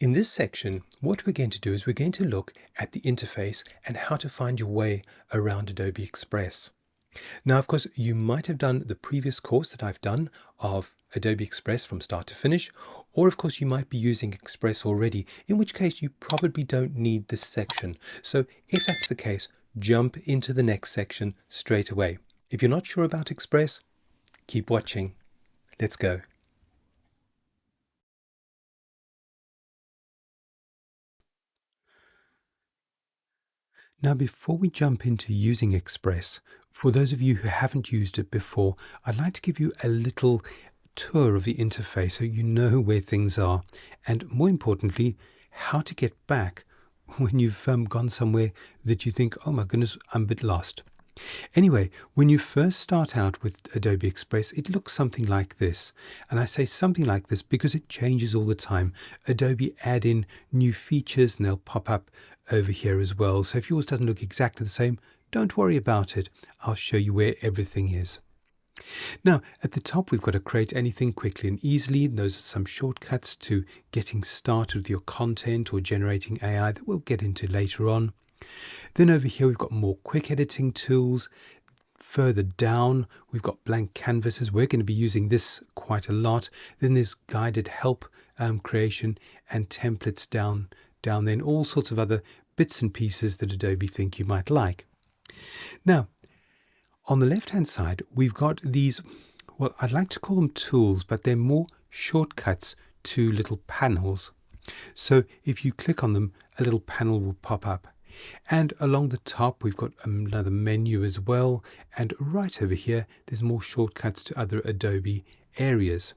In this section, what we're going to do is we're going to look at the interface and how to find your way around Adobe Express. Now, of course, you might have done the previous course that I've done of Adobe Express from start to finish, or of course you might be using Express already, in which case you probably don't need this section. So if that's the case, jump into the next section straight away. If you're not sure about Express, keep watching. Let's go. Now, before we jump into using Express, for those of you who haven't used it before, I'd like to give you a little tour of the interface so you know where things are, and more importantly, how to get back when you've gone somewhere that you think, oh my goodness, I'm a bit lost. Anyway, when you first start out with Adobe Express, it looks something like this. And I say something like this because it changes all the time. Adobe add in new features and they'll pop up over here as well. So if yours doesn't look exactly the same, don't worry about it. I'll show you where everything is. Now, at the top, we've got to create anything quickly and easily. Those are some shortcuts to getting started with your content or generating AI that we'll get into later on. Then over here, we've got more quick editing tools. Further down, we've got blank canvases. We're going to be using this quite a lot. Then there's guided help creation and templates down there, and all sorts of other bits and pieces that Adobe think you might like. Now, on the left-hand side, we've got these, well, I'd like to call them tools, but they're more shortcuts to little panels. So if you click on them, a little panel will pop up. And along the top, we've got another menu as well. And right over here, there's more shortcuts to other Adobe areas.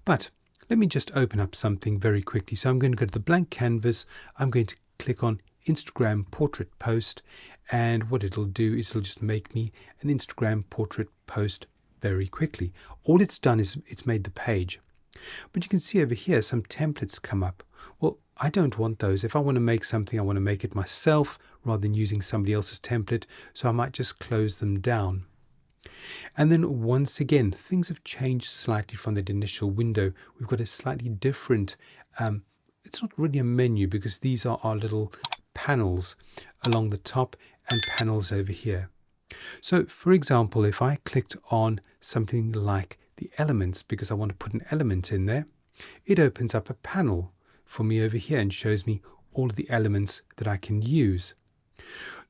But let me just open up something very quickly. So I'm going to go to the blank canvas. I'm going to click on Instagram portrait post. And what it'll do is it'll just make me an Instagram portrait post very quickly. All it's done is it's made the page. But you can see over here some templates come up. Well, I don't want those. If I want to make something, I want to make it myself rather than using somebody else's template. So I might just close them down. And then once again, things have changed slightly from that initial window. We've got a slightly different, it's not really a menu because these are our little panels along the top and panels over here. So for example, if I clicked on something like the elements because I want to put an element in there, it opens up a panel for me over here and shows me all of the elements that I can use.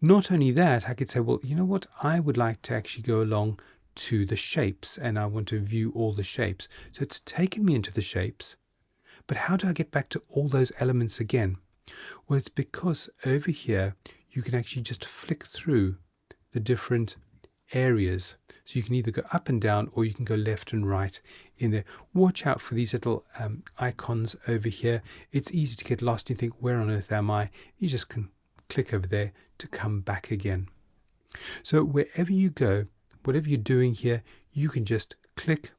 Not only that, I could say, well, you know what? I would like to actually go along to the shapes and I want to view all the shapes. So it's taken me into the shapes. But how do I get back to all those elements again? Well, it's because over here, you can actually just flick through the different areas. So you can either go up and down or you can go left and right in there. Watch out for these little icons over here. It's easy to get lost. You think, where on earth am I? You just can click over there to come back again. So wherever you go, whatever you're doing here, you can just click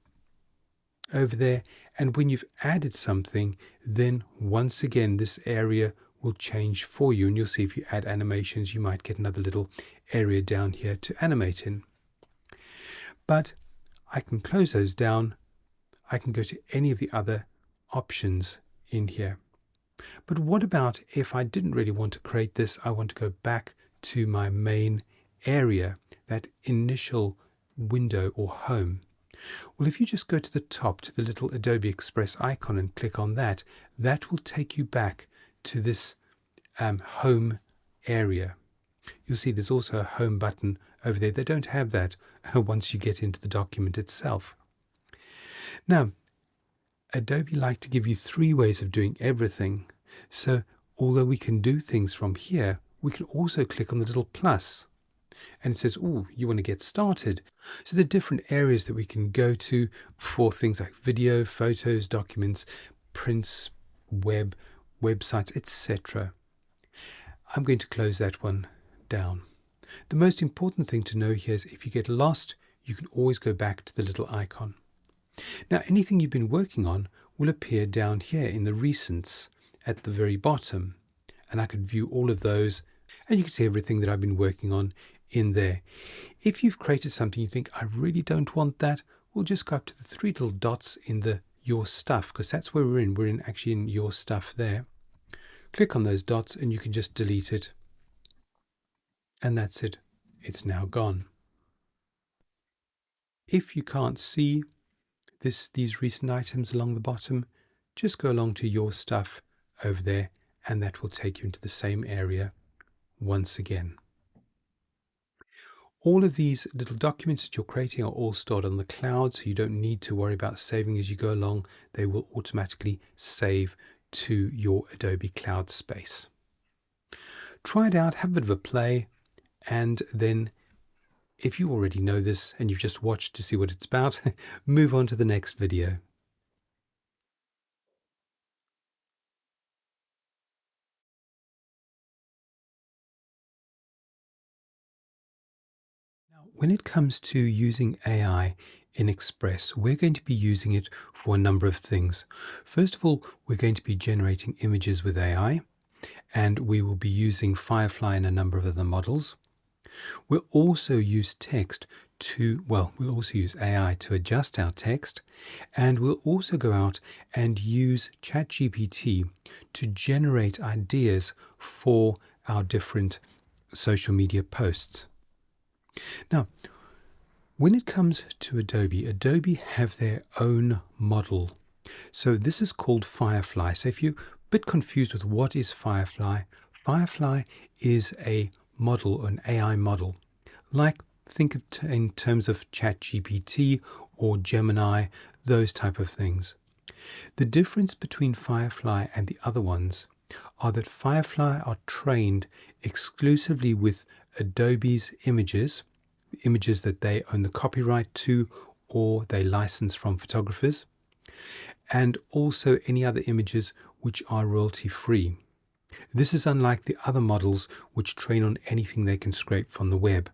over there. And when you've added something, then once again, this area will change for you. And you'll see if you add animations, you might get another little area down here to animate in. But I can close those down. I can go to any of the other options in here. But what about if I didn't really want to create this? I want to go back to my main area, that initial window or home. Well, if you just go to the top to the little Adobe Express icon and click on that, that will take you back to this home area. You'll see there's also a home button over there. They don't have that once you get into the document itself. Now, Adobe like to give you 3 ways of doing everything. So although we can do things from here, we can also click on the little plus. And it says, oh, you want to get started. So there are different areas that we can go to for things like video, photos, documents, prints, websites, etc. I'm going to close that one down. The most important thing to know here is if you get lost, you can always go back to the little icon. Now, anything you've been working on will appear down here in the recents at the very bottom. And I could view all of those and you can see everything that I've been working on in there. If you've created something you think, I really don't want that, we'll just go up to the 3 little dots in the your stuff, because that's where we're in. We're actually in your stuff there. Click on those dots and you can just delete it. And that's it. It's now gone. If you can't see these recent items along the bottom, just go along to your stuff over there, and that will take you into the same area once again. All of these little documents that you're creating are all stored on the cloud, so you don't need to worry about saving as you go along. They will automatically save to your Adobe Cloud space. Try it out, have a bit of a play, and then if you already know this and you've just watched to see what it's about, move on to the next video. Now, when it comes to using AI in Express, we're going to be using it for a number of things. First of all, we're going to be generating images with AI, and we will be using Firefly and a number of other models. We'll also use we'll also use AI to adjust our text, and we'll also go out and use ChatGPT to generate ideas for our different social media posts. Now, when it comes to Adobe have their own model. So this is called Firefly. So if you're a bit confused with what is Firefly, Firefly is a model, an AI model. Think of in terms of ChatGPT or Gemini, those type of things. The difference between Firefly and the other ones are that Firefly are trained exclusively with Adobe's images that they own the copyright to or they license from photographers, and also any other images which are royalty free. This is unlike the other models which train on anything they can scrape from the web.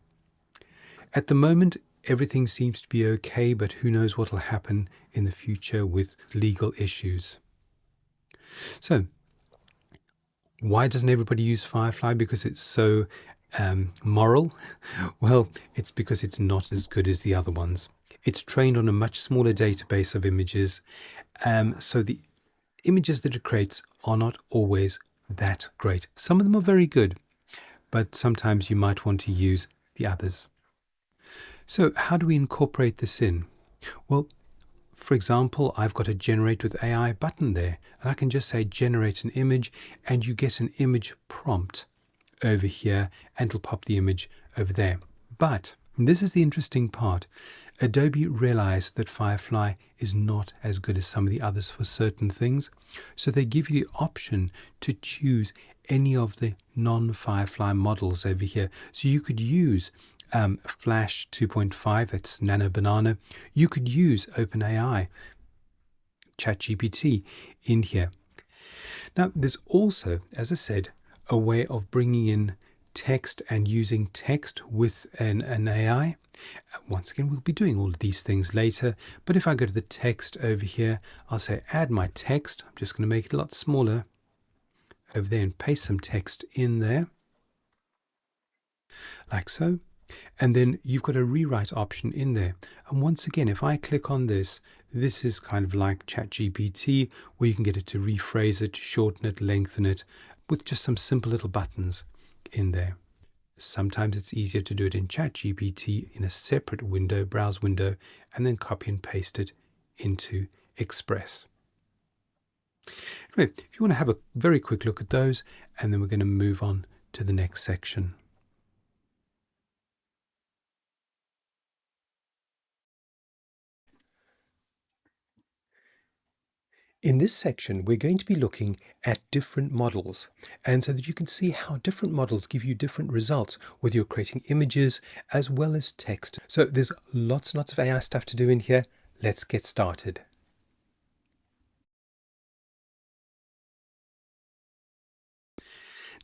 At the moment, everything seems to be okay, but who knows what will happen in the future with legal issues. So, why doesn't everybody use Firefly? Because it's so moral? Well, it's because it's not as good as the other ones. It's trained on a much smaller database of images, so the images that it creates are not always that great. Some of them are very good, but sometimes you might want to use the others. So how do we incorporate this in? Well, for example, I've got a generate with AI button there, and I can just say generate an image, and you get an image prompt over here, and it'll pop the image over there. But this is the interesting part. Adobe realized that Firefly is not as good as some of the others for certain things, so they give you the option to choose any of the non-Firefly models over here. So you could use Flash 2.5, that's Nano Banana. You could use OpenAI, ChatGPT in here. Now, there's also, as I said, a way of bringing in text and using text with an AI. Once again, we'll be doing all of these things later, but if I go to the text over here, I'll say add my text. I'm just going to make it a lot smaller over there and paste some text in there, like so. And then you've got a rewrite option in there. And once again, if I click on this, this is kind of like ChatGPT, where you can get it to rephrase it, shorten it, lengthen it, with just some simple little buttons in there. Sometimes it's easier to do it in ChatGPT in a separate window, browse window, and then copy and paste it into Express. Anyway, if you want to have a very quick look at those, and then we're going to move on to the next section. In this section, we're going to be looking at different models, and so that you can see how different models give you different results, whether you're creating images as well as text. So there's lots and lots of AI stuff to do in here. Let's get started.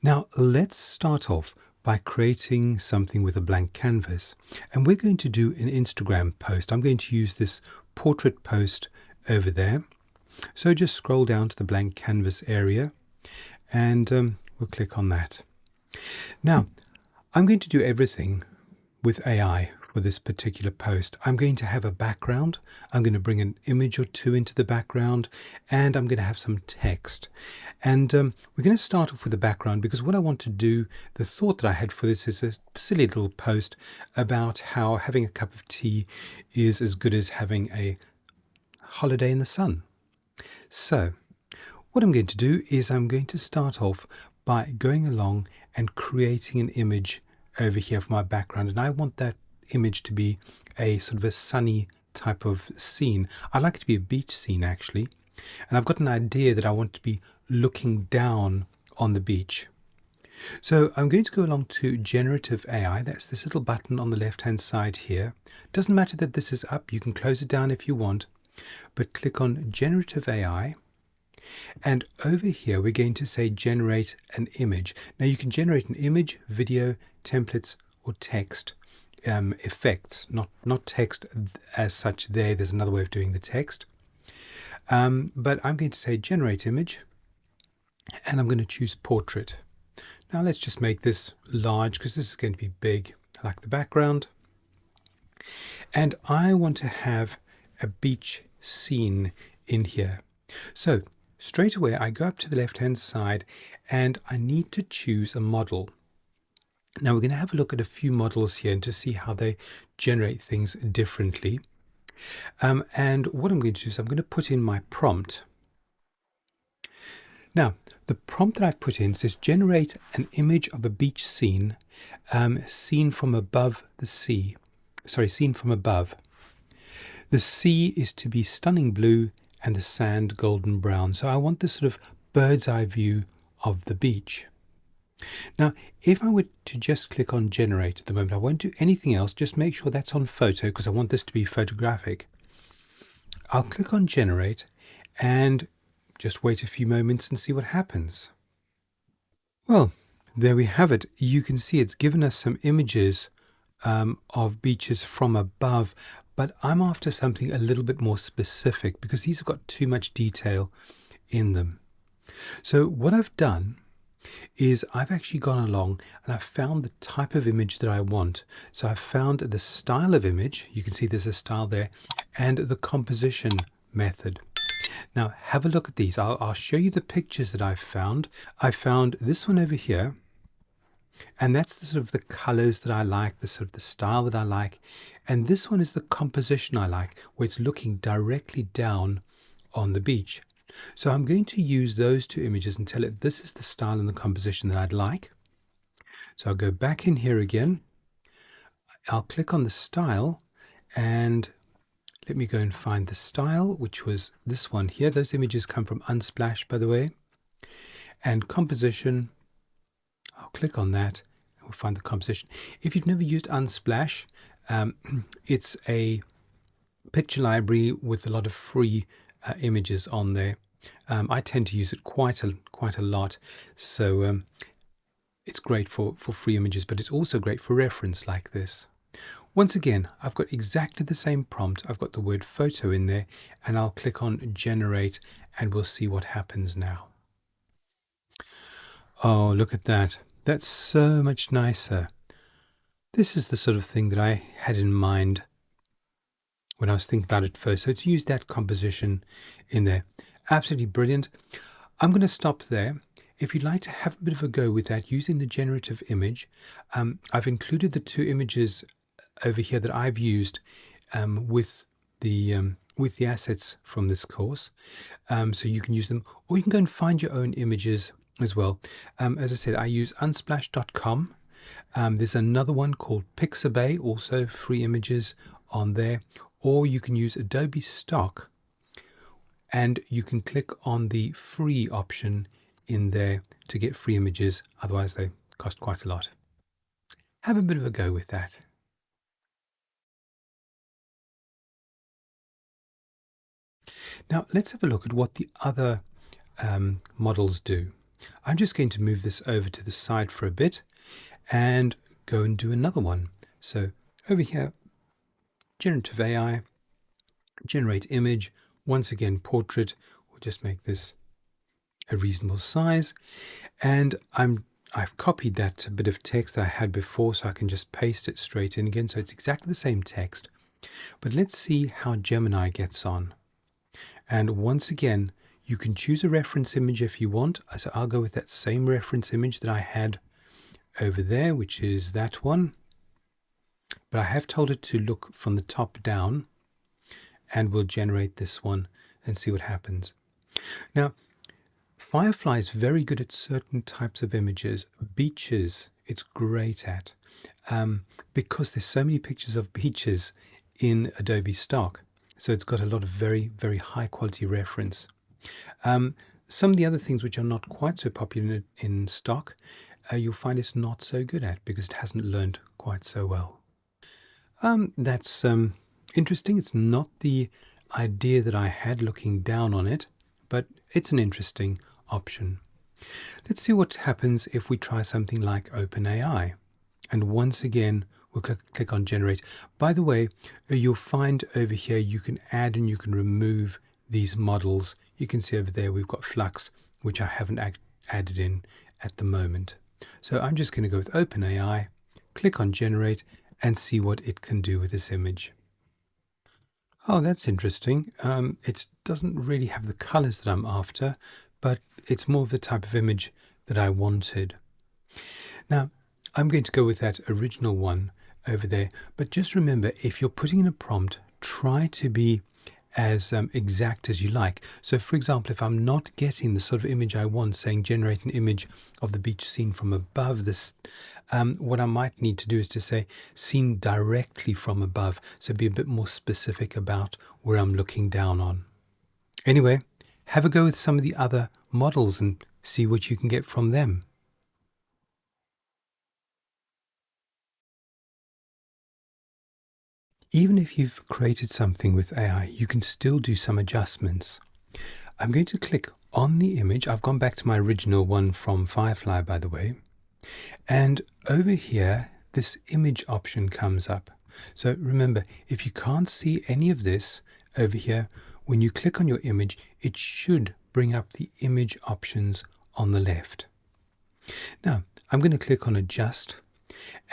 Now, let's start off by creating something with a blank canvas, and we're going to do an Instagram post. I'm going to use this portrait post over there. So just scroll down to the blank canvas area, and we'll click on that. Now, I'm going to do everything with AI for this particular post. I'm going to have a background. I'm going to bring an image or two into the background, and I'm going to have some text. And we're going to start off with the background because what I want to do, the thought that I had for this is a silly little post about how having a cup of tea is as good as having a holiday in the sun. So what I'm going to do is I'm going to start off by going along and creating an image over here for my background, and I want that image to be a sort of a sunny type of scene. I like it to be a beach scene actually, and I've got an idea that I want to be looking down on the beach. So I'm going to go along to Generative AI. That's this little button on the left hand side here. Doesn't matter that this is up, you can close it down if you want, but click on Generative AI. And over here, we're going to say generate an image. Now you can generate an image, video, templates, or text effects, not text as such there. There's another way of doing the text. But I'm going to say generate image, and I'm going to choose portrait. Now let's just make this large because this is going to be big. I like the background. And I want to have a beach scene in here. So straight away, I go up to the left-hand side and I need to choose a model. Now we're going to have a look at a few models here and to see how they generate things differently. And what I'm going to do is I'm going to put in my prompt. Now, the prompt that I've put in says generate an image of a beach scene, seen from above the sea. Sorry, seen from above. The sea is to be stunning blue and the sand golden brown. So I want this sort of bird's eye view of the beach. Now, if I were to just click on generate at the moment, I won't do anything else, just make sure that's on photo because I want this to be photographic. I'll click on generate and just wait a few moments and see what happens. Well, there we have it. You can see it's given us some images of beaches from above, but I'm after something a little bit more specific because these have got too much detail in them. So what I've done is I've actually gone along and I've found the type of image that I want. So I've found the style of image. You can see there's a style there, and the composition method. Now have a look at these. I'll show you the pictures that I've found. I found this one over here, and that's the sort of the colors that I like, the sort of the style that I like. And this one is the composition I like, where it's looking directly down on the beach. So I'm going to use those two images and tell it this is the style and the composition that I'd like. So I'll go back in here again. I'll click on the style and let me go and find the style, which was this one here. Those images come from Unsplash, by the way. And composition, I'll click on that and we'll find the composition. If you've never used Unsplash, it's a picture library with a lot of free images on there. I tend to use it quite a lot, so it's great for free images, but it's also great for reference like this. Once again, I've got exactly the same prompt. I've got the word photo in there, and I'll click on generate, and we'll see what happens now. Oh, look at that. That's so much nicer. This is the sort of thing that I had in mind when I was thinking about it first. So it's used that composition in there. Absolutely brilliant. I'm going to stop there. If you'd like to have a bit of a go with that using the generative image, I've included the two images over here that I've used with the assets from this course. So you can use them, or you can go and find your own images as well. As I said, I use unsplash.com. There's another one called Pixabay, also free images on there. Or you can use Adobe Stock, and you can click on the free option in there to get free images. Otherwise, they cost quite a lot. Have a bit of a go with that. Now, let's have a look at what the other models do. I'm just going to move this over to the side for a bit and go and do another one. So over here, Generative AI, generate image, once again portrait. We'll just make this a reasonable size, and I'm I've copied that bit of text that I had before, so I can just paste it straight in again. So it's exactly the same text. But let's see how Gemini gets on. And once again, you can choose a reference image if you want. So I'll go with that same reference image that I had over there, which is that one. But I have told it to look from the top down, and we'll generate this one and see what happens. Now, Firefly is very good at certain types of images. Beaches, it's great at, because there's so many pictures of beaches in Adobe stock. So it's got a lot of very, very high quality reference. Some of the other things which are not quite so popular in stock, you'll find it's not so good at because it hasn't learned quite so well. That's interesting. It's not the idea that I had looking down on it, but it's an interesting option. Let's see what happens if we try something like OpenAI. And once again, we'll click on Generate. By the way, you'll find over here you can add and you can remove these models. You can see over there we've got Flux, which I haven't added in at the moment. So I'm just going to go with OpenAI, click on Generate, and see what it can do with this image. Oh, that's interesting. It doesn't really have the colors that I'm after, but it's more of the type of image that I wanted. Now, I'm going to go with that original one over there. But just remember, if you're putting in a prompt, try to be as exact as you like. So for example, if I'm not getting the sort of image I want, saying generate an image of the beach scene from above this, what I might need to do is to say seen directly from above. So be a bit more specific about where I'm looking down on. Anyway, have a go with some of the other models and see what you can get from them. Even if you've created something with AI, you can still do some adjustments. I'm going to click on the image. I've gone back to my original one from Firefly, by the way. And over here, this image option comes up. So remember, if you can't see any of this over here, when you click on your image, it should bring up the image options on the left. Now, I'm going to click on Adjust.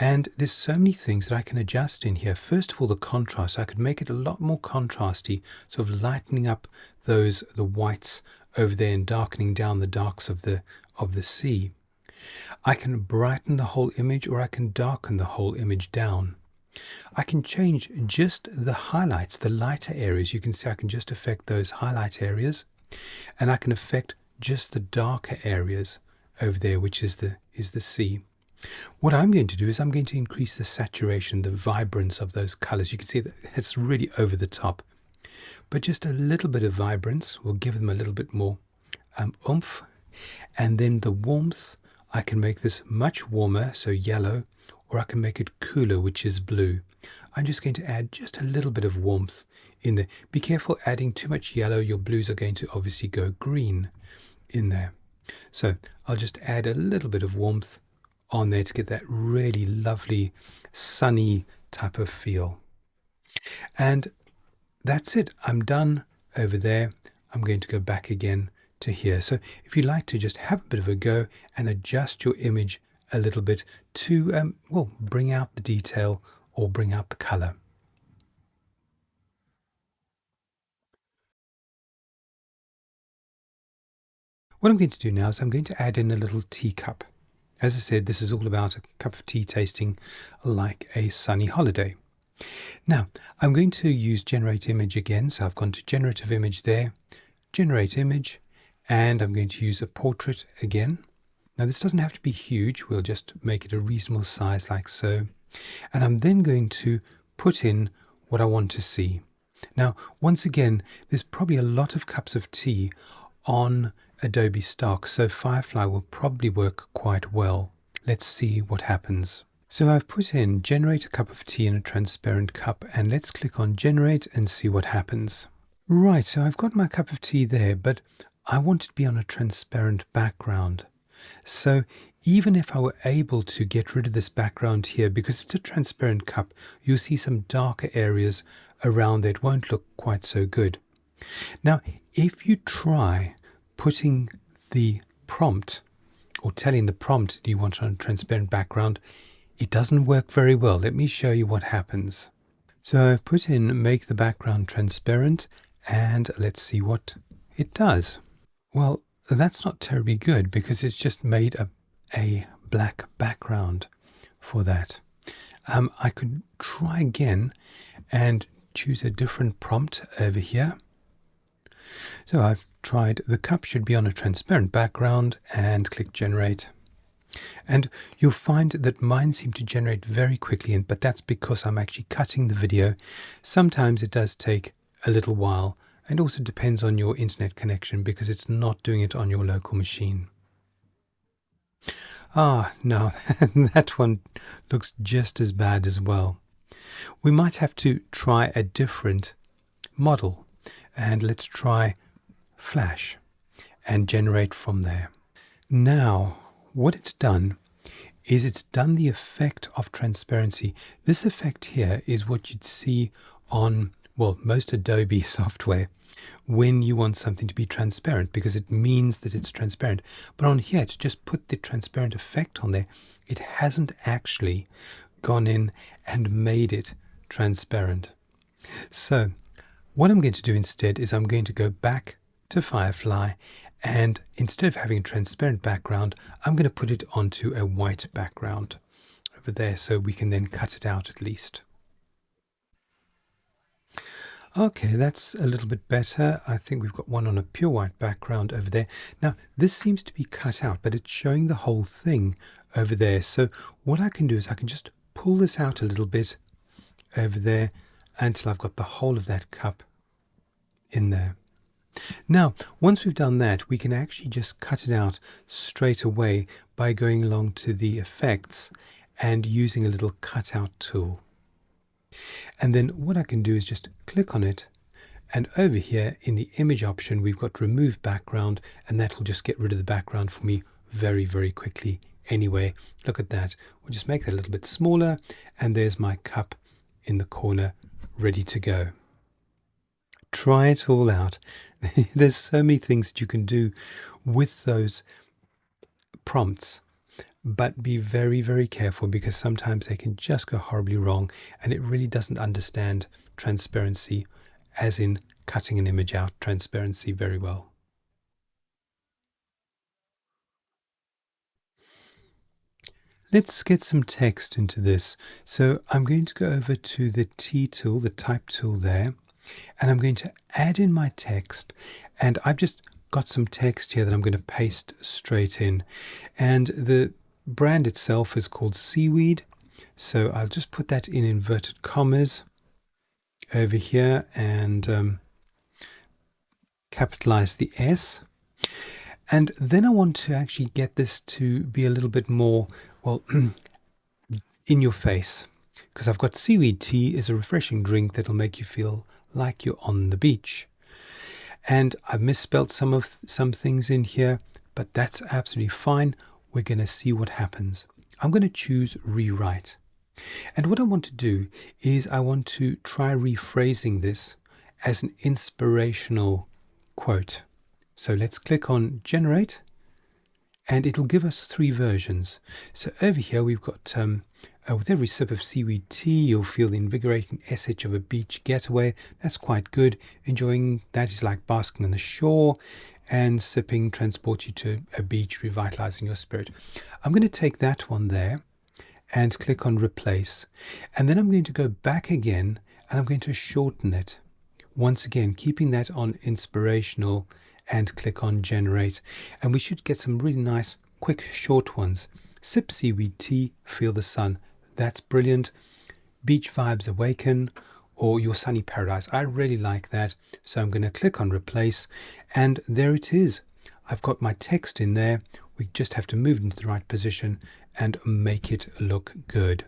And there's so many things that I can adjust in here. First of all, the contrast. I could make it a lot more contrasty, sort of lightening up the whites over there and darkening down the darks of the sea. I can brighten the whole image, or I can darken the whole image down. I can change just the highlights, the lighter areas. You can see I can just affect those highlight areas, and I can affect just the darker areas over there, which is the sea. What I'm going to do is I'm going to increase the saturation, the vibrance of those colors. You can see that it's really over the top. But just a little bit of vibrance will give them a little bit more oomph. And then the warmth, I can make this much warmer, so yellow, or I can make it cooler, which is blue. I'm just going to add just a little bit of warmth in there. Be careful adding too much yellow. Your blues are going to obviously go green in there. So I'll just add a little bit of warmth on there to get that really lovely sunny type of feel. And that's it. I'm done over there. I'm going to go back again to here. So if you like to just have a bit of a go and adjust your image a little bit to bring out the detail or bring out the color. What I'm going to do now is I'm going to add in a little teacup. As I said, this is all about a cup of tea tasting like a sunny holiday. Now, I'm going to use Generate Image again. So I've gone to Generative Image there, Generate Image, and I'm going to use a portrait again. Now, this doesn't have to be huge. We'll just make it a reasonable size like so. And I'm then going to put in what I want to see. Now, once again, there's probably a lot of cups of tea on Adobe stock, so Firefly will probably work quite well. Let's see what happens. So I've put in generate a cup of tea in a transparent cup, and let's click on generate and see what happens. Right, so I've got my cup of tea there, but I want it to be on a transparent background. So even if I were able to get rid of this background here, because it's a transparent cup, you'll see some darker areas around there. It won't look quite so good. Now, if you try putting the prompt or telling the prompt you want on a transparent background, it doesn't work very well. Let me show you what happens. So I've put in make the background transparent, and let's see what it does. Well, that's not terribly good because it's just made a black background for that. I could try again and choose a different prompt over here. So I've tried the cup should be on a transparent background and click generate. And you'll find that mine seem to generate very quickly, but that's because I'm actually cutting the video. Sometimes it does take a little while, and also depends on your internet connection because it's not doing it on your local machine. Ah, no, that one looks just as bad as well. We might have to try a different model, and let's try Flash and generate from there. Now, what it's done is it's done the effect of transparency. This effect here is what you'd see on, well, most Adobe software when you want something to be transparent, because it means that it's transparent. But on here, it's just put the transparent effect on there. It hasn't actually gone in and made it transparent. So what I'm going to do instead is I'm going to go back to Firefly, and instead of having a transparent background, I'm going to put it onto a white background over there so we can then cut it out at least. Okay, that's a little bit better. I think we've got one on a pure white background over there. Now, this seems to be cut out, but it's showing the whole thing over there. So what I can do is I can just pull this out a little bit over there until I've got the whole of that cup in there. Now, once we've done that, we can actually just cut it out straight away by going along to the effects and using a little cutout tool. And then what I can do is just click on it, and over here in the image option we've got remove background, and that will just get rid of the background for me very, very quickly anyway. Look at that. We'll just make that a little bit smaller, and there's my cup in the corner ready to go. Try it all out. There's so many things that you can do with those prompts, but be very, very careful because sometimes they can just go horribly wrong, and it really doesn't understand transparency, as in cutting an image out transparency, very well. Let's get some text into this. So I'm going to go over to the T tool, the type tool there, and I'm going to add in my text, and I've just got some text here that I'm going to paste straight in, and the brand itself is called Seaweed, so I'll just put that in inverted commas over here and capitalize the S. And then I want to actually get this to be a little bit more, well, in your face, because I've got seaweed tea is a refreshing drink that'll make you feel like you're on the beach. And I've misspelled some things in here, but that's absolutely fine. We're going to see what happens. I'm going to choose rewrite. And what I want to do is I want to try rephrasing this as an inspirational quote. So let's click on generate, and it'll give us 3 versions. So over here we've got with every sip of seaweed tea, you'll feel the invigorating essence of a beach getaway. That's quite good. Enjoying that is like basking on the shore, and sipping transports you to a beach, revitalizing your spirit. I'm going to take that one there and click on replace. And then I'm going to go back again, and I'm going to shorten it. Once again, keeping that on inspirational, and click on generate. And we should get some really nice, quick, short ones. Sip seaweed tea, feel the sun. That's brilliant. Beach vibes awaken, or your sunny paradise. I really like that. So I'm going to click on replace, and there it is. I've got my text in there. We just have to move it into the right position and make it look good.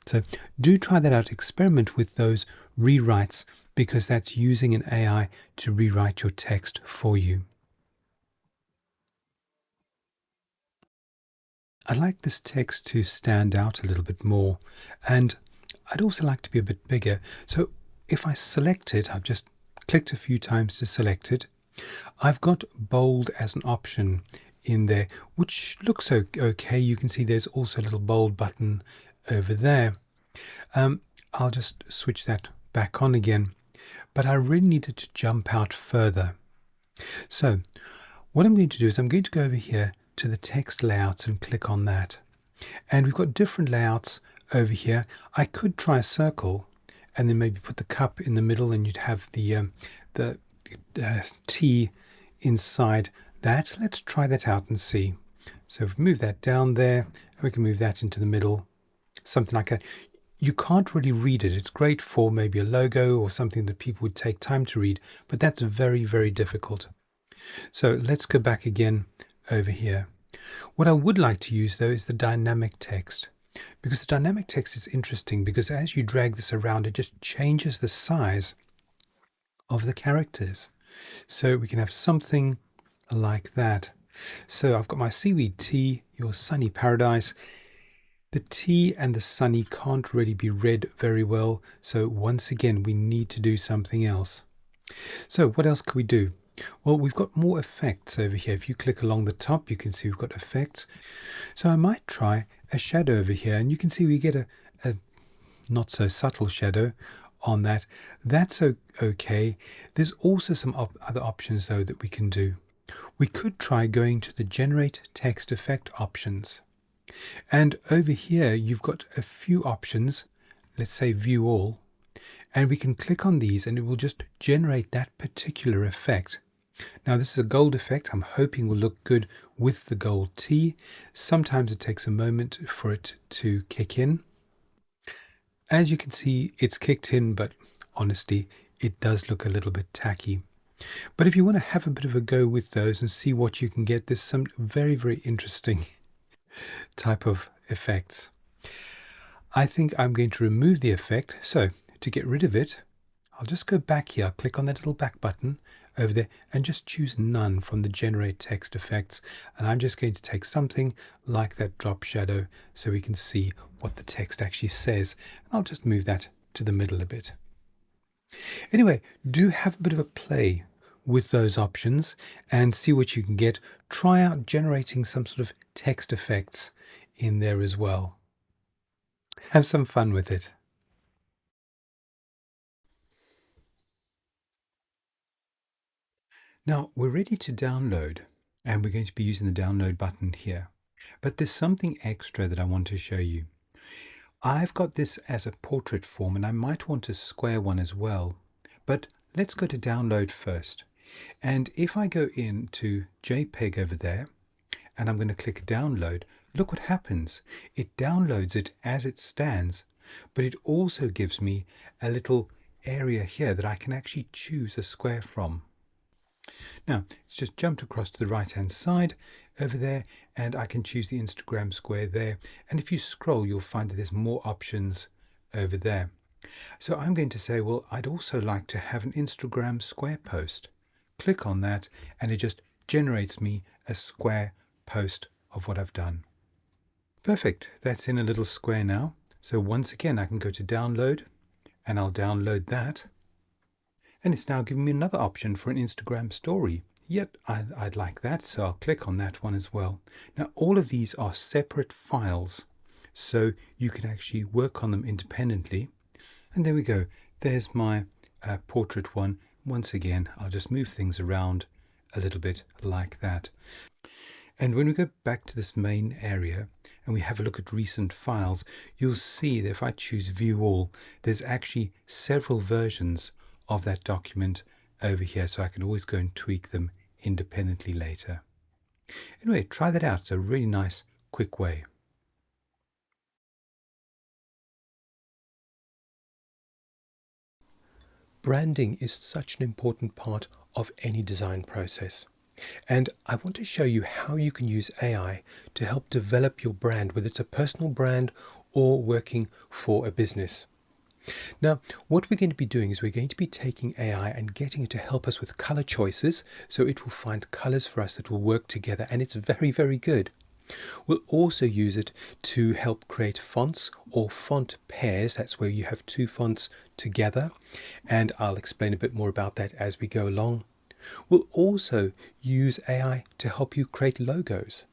So do try that out. Experiment with those rewrites, because that's using an AI to rewrite your text for you. I'd like this text to stand out a little bit more, and I'd also like to be a bit bigger. So if I select it, I've just clicked a few times to select it. I've got bold as an option in there, which looks okay. You can see there's also a little bold button over there. I'll just switch that back on again, but I really needed to jump out further. So what I'm going to do is I'm going to go over here to the text layouts and click on that. And we've got different layouts over here. I could try a circle and then maybe put the cup in the middle, and you'd have the tea inside that. Let's try that out and see. So if we move that down there, and we can move that into the middle, something like that. You can't really read it. It's great for maybe a logo or something that people would take time to read, but that's very, very difficult. So let's go back again over here. What I would like to use though is the dynamic text, because the dynamic text is interesting because as you drag this around, it just changes the size of the characters. So we can have something like that. So I've got my seaweed tea, your sunny paradise. The tea and the sunny can't really be read very well. So once again, we need to do something else. So what else can we do? Well, we've got more effects over here. If you click along the top, you can see we've got effects. So I might try a shadow over here, and you can see we get a not so subtle shadow on that. That's okay. There's also some other options though that we can do. We could try going to the generate text effect options. And over here, you've got a few options. Let's say view all, and we can click on these and it will just generate that particular effect. Now this is a gold effect. I'm hoping will look good with the gold tea. Sometimes it takes a moment for it to kick in. As you can see, it's kicked in, but honestly, it does look a little bit tacky. But if you want to have a bit of a go with those and see what you can get, there's some very, very interesting type of effects. I think I'm going to remove the effect. So to get rid of it, I'll just go back here, click on that little back button over there and just choose none from the generate text effects. And I'm just going to take something like that drop shadow so we can see what the text actually says. And I'll just move that to the middle a bit. Anyway, do have a bit of a play with those options and see what you can get. Try out generating some sort of text effects in there as well. Have some fun with it. Now we're ready to download, and we're going to be using the download button here. But there's something extra that I want to show you. I've got this as a portrait form, and I might want a square one as well. But let's go to download first. And if I go into JPEG over there, and I'm going to click download, look what happens. It downloads it as it stands, but it also gives me a little area here that I can actually choose a square from. Now, it's just jumped across to the right-hand side over there, and I can choose the Instagram square there. And if you scroll, you'll find that there's more options over there. So I'm going to say, well, I'd also like to have an Instagram square post. Click on that, and it just generates me a square post of what I've done. Perfect. That's in a little square now. So once again, I can go to download, and I'll download that. And it's now giving me another option for an Instagram story. Yet I'd like that, so I'll click on that one as well. Now all of these are separate files, so you can actually work on them independently. And there we go. There's my portrait one. Once again, I'll just move things around a little bit like that. And when we go back to this main area and we have a look at recent files, you'll see that if I choose view all, there's actually several versions of that document over here, so I can always go and tweak them independently later. Anyway, try that out. It's a really nice, quick way. Branding is such an important part of any design process. And I want to show you how you can use AI to help develop your brand, whether it's a personal brand or working for a business. Now, what we're going to be doing is we're going to be taking AI and getting it to help us with color choices. So it will find colors for us that will work together, and it's very, very good. We'll also use it to help create fonts or font pairs. That's where you have two fonts together. And I'll explain a bit more about that as we go along. We'll also use AI to help you create logos.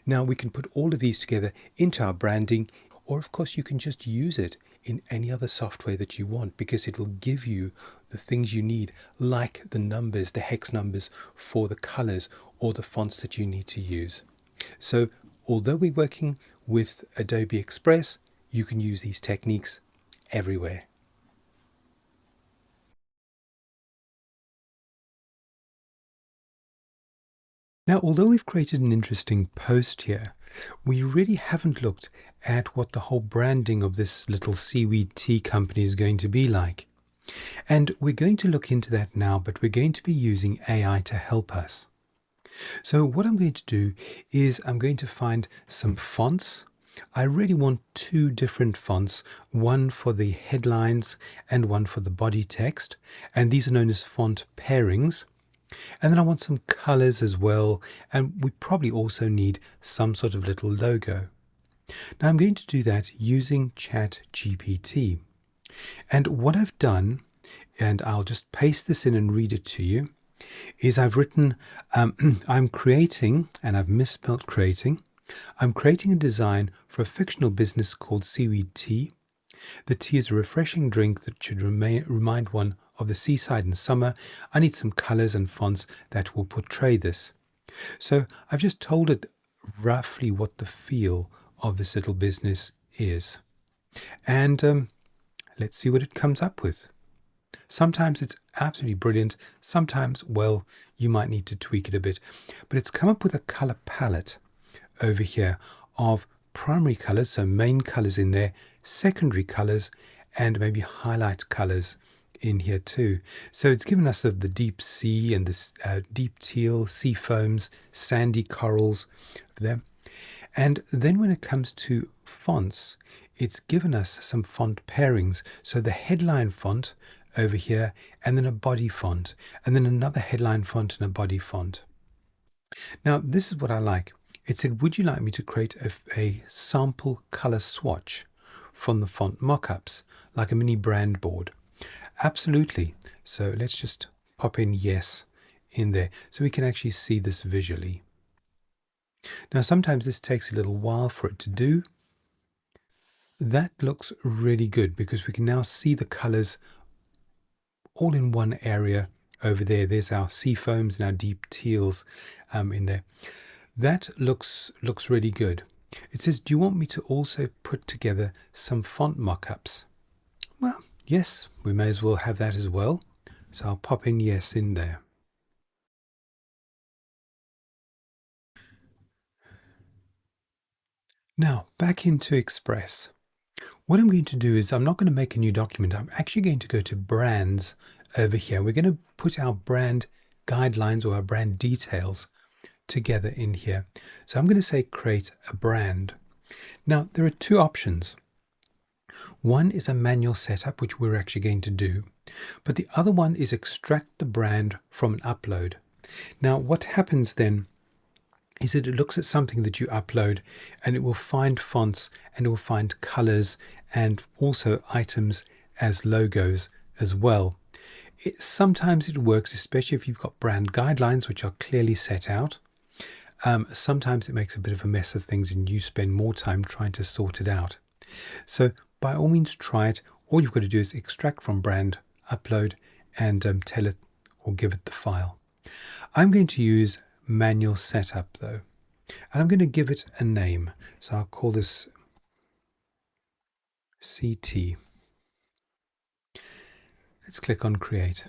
Now we can put all of these together into our branding, or of course you can just use it in any other software that you want, because it'll give you the things you need, like the numbers, the hex numbers for the colors or the fonts that you need to use. So although we're working with Adobe Express, you can use these techniques everywhere. Now, although we've created an interesting post here, we really haven't looked at what the whole branding of this little seaweed tea company is going to be like. And we're going to look into that now, but we're going to be using AI to help us. So what I'm going to do is I'm going to find some fonts. I really want two different fonts, one for the headlines and one for the body text. And these are known as font pairings. And then I want some colors as well, and we probably also need some sort of little logo. Now I'm going to do that using ChatGPT. And what I've done, and I'll just paste this in and read it to you, is I've written, I'm creating, and I've misspelled creating, I'm creating a design for a fictional business called Seaweed Tea. The tea is a refreshing drink that should remind one of the seaside in summer. I need some colors and fonts that will portray this. So I've just told it roughly what the feel of this little business is. And let's see what it comes up with. Sometimes it's absolutely brilliant. Sometimes, well, you might need to tweak it a bit. But it's come up with a color palette over here of primary colors, so main colors in there, secondary colors, and maybe highlight colors in here too. So it's given us the deep sea and this deep teal, sea foams, sandy corals there. And then when it comes to fonts, it's given us some font pairings. So the headline font over here, and then a body font, and then another headline font and a body font. Now, this is what I like. It said, would you like me to create a sample color swatch from the font mockups, like a mini brand board? Absolutely. So let's just pop in yes in there so we can actually see this visually. Now, sometimes this takes a little while for it to do. That looks really good because we can now see the colors all in one area over there. There's our sea foams and our deep teals in there. That looks really good. It says, do you want me to also put together some font mockups? Well, yes, we may as well have that as well. So I'll pop in yes in there. Now, back into Express. What I'm going to do is I'm not going to make a new document. I'm actually going to go to brands over here. We're going to put our brand guidelines or our brand details together in here. So I'm going to say create a brand. Now, there are two options. One is a manual setup, which we're actually going to do, but the other one is extract the brand from an upload. Now, what happens then is that it looks at something that you upload and it will find fonts and it will find colors and also items as logos as well. Sometimes it works, especially if you've got brand guidelines, which are clearly set out. Sometimes it makes a bit of a mess of things and you spend more time trying to sort it out. So by all means, try it. All you've got to do is extract from brand, upload, and tell it or give it the file. I'm going to use manual setup though, and I'm going to give it a name. So I'll call this CT. Let's click on create.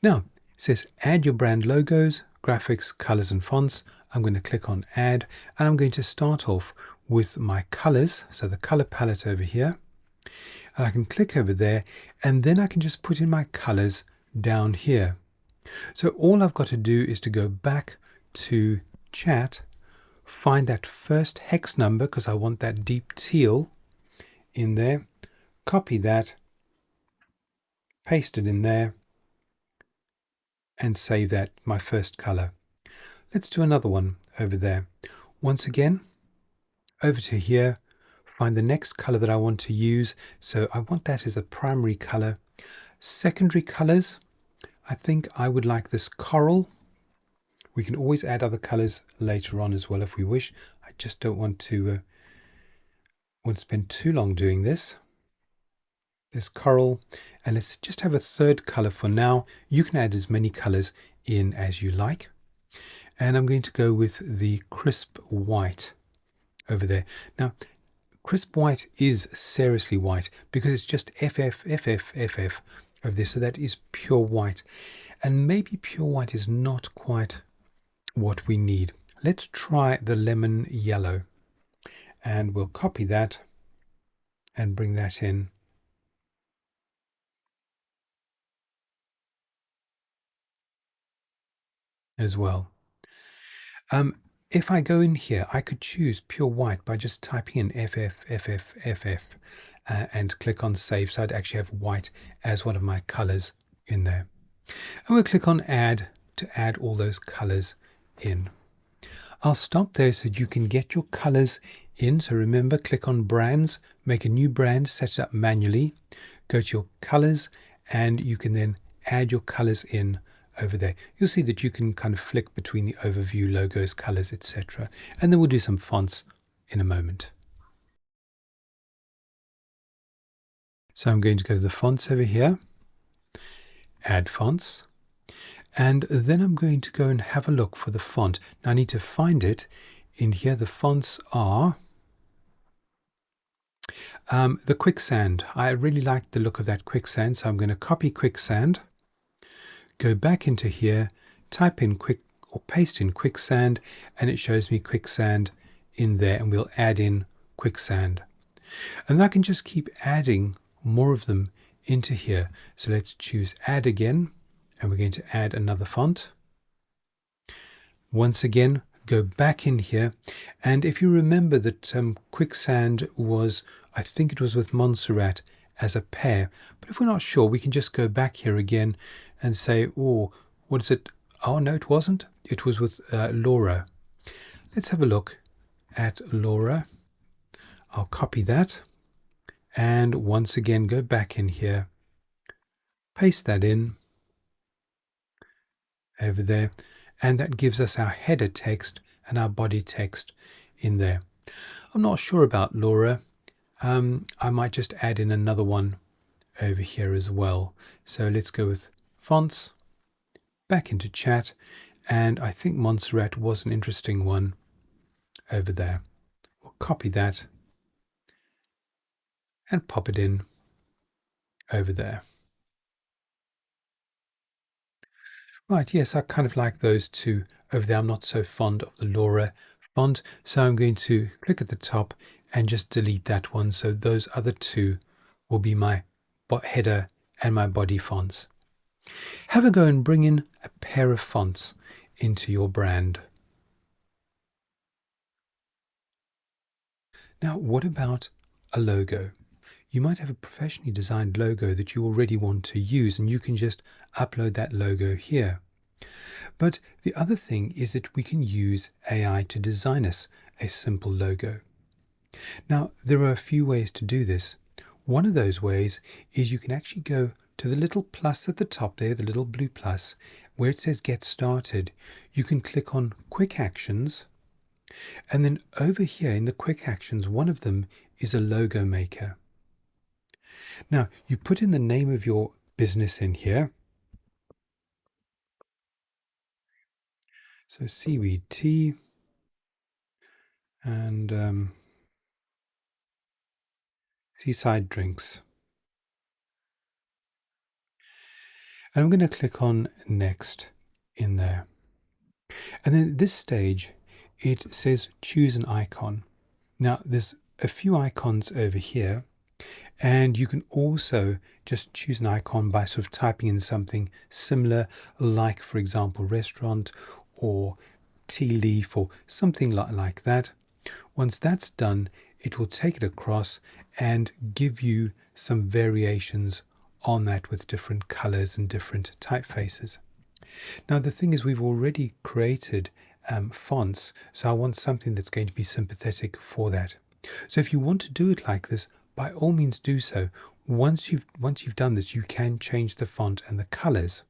Now it says add your brand logos, graphics, colors and fonts. I'm going to click on add, and I'm going to start off with my colors. So the color palette over here, and I can click over there, and then I can just put in my colors down here. So all I've got to do is to go back to chat, find that first hex number because I want that deep teal in there, copy that, paste it in there, and save that, my first color. Let's do another one over there. Once again, over to here, find the next color that I want to use. So I want that as a primary color. secondary colors, I think I would like this coral. We can always add other colors later on as well if we wish. I just don't want to spend too long doing this. There's coral, and let's just have a third color for now. You can add as many colors in as you like. And I'm going to go with the crisp white over there. Now, crisp white is seriously white because it's just FF over there. So that is pure white. And maybe pure white is not quite what we need. Let's try the lemon yellow. And we'll copy that and bring that in. As well. If I go in here, I could choose pure white by just typing in FF and click on save. So I'd actually have white as one of my colors in there. And we'll click on add to add all those colors in. I'll stop there so that you can get your colors in. So remember, click on brands, make a new brand, set it up manually, go to your colors, and you can then add your colors in over there. You'll see that you can kind of flick between the overview, logos, colors, etc. And then we'll do some fonts in a moment. So I'm going to go to the fonts over here, add fonts, and then I'm going to go and have a look for the font. Now I need to find it in here. The fonts are the quicksand. I really like the look of that quicksand, so I'm going to copy quicksand, go back into here, type in paste in quicksand, and it shows me quicksand in there, and we'll add in quicksand. And then I can just keep adding more of them into here. So let's choose add again, and we're going to add another font. Once again, go back in here, and if you remember that quicksand was, I think it was with Montserrat as a pair, but if we're not sure, we can just go back here again and say, oh, what is it? Oh no, it wasn't. It was with Laura. Let's have a look at Laura. I'll copy that, and once again go back in here, paste that in over there, and that gives us our header text and our body text in there. I'm not sure about Laura. I might just add in another one over here as well. So let's go with fonts, back into chat, and I think Montserrat was an interesting one over there. We'll copy that and pop it in over there. Right, yes, I kind of like those two over there. I'm not so fond of the Laura font, so I'm going to click at the top and just delete that one. So those other two will be my header and my body fonts. Have a go and bring in a pair of fonts into your brand. Now, what about a logo? You might have a professionally designed logo that you already want to use, and you can just upload that logo here. But the other thing is that we can use AI to design us a simple logo. Now, there are a few ways to do this. One of those ways is you can actually go to the little plus at the top there, the little blue plus, where it says Get Started. You can click on Quick Actions, and then over here in the Quick Actions, one of them is a logo maker. Now, you put in the name of your business in here. So seaweed tea and seaside drinks. And I'm going to click on Next in there. And then at this stage, it says choose an icon. Now, there's a few icons over here, and you can also just choose an icon by sort of typing in something similar, like, for example, restaurant or tea leaf or something like that. Once that's done, it will take it across and give you some variations on that with different colors and different typefaces. Now, the thing is, we've already created fonts, so I want something that's going to be sympathetic for that. So if you want to do it like this, by all means do so. once you've done this, you can change the font and the colors.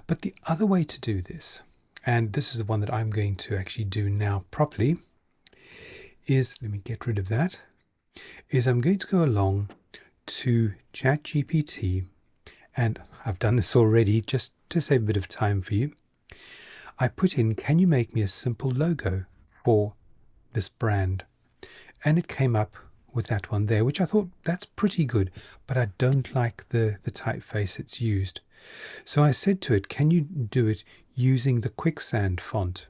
But the other way to do this, and this is the one that I'm going to actually do now properly, is, let me get rid of that, is I'm going to go along to ChatGPT, and I've done this already just to save a bit of time for you. I put in, can you make me a simple logo for this brand? And it came up with that one there, which I thought that's pretty good, but I don't like the typeface it's used. So I said to it, can you do it using the quicksand font?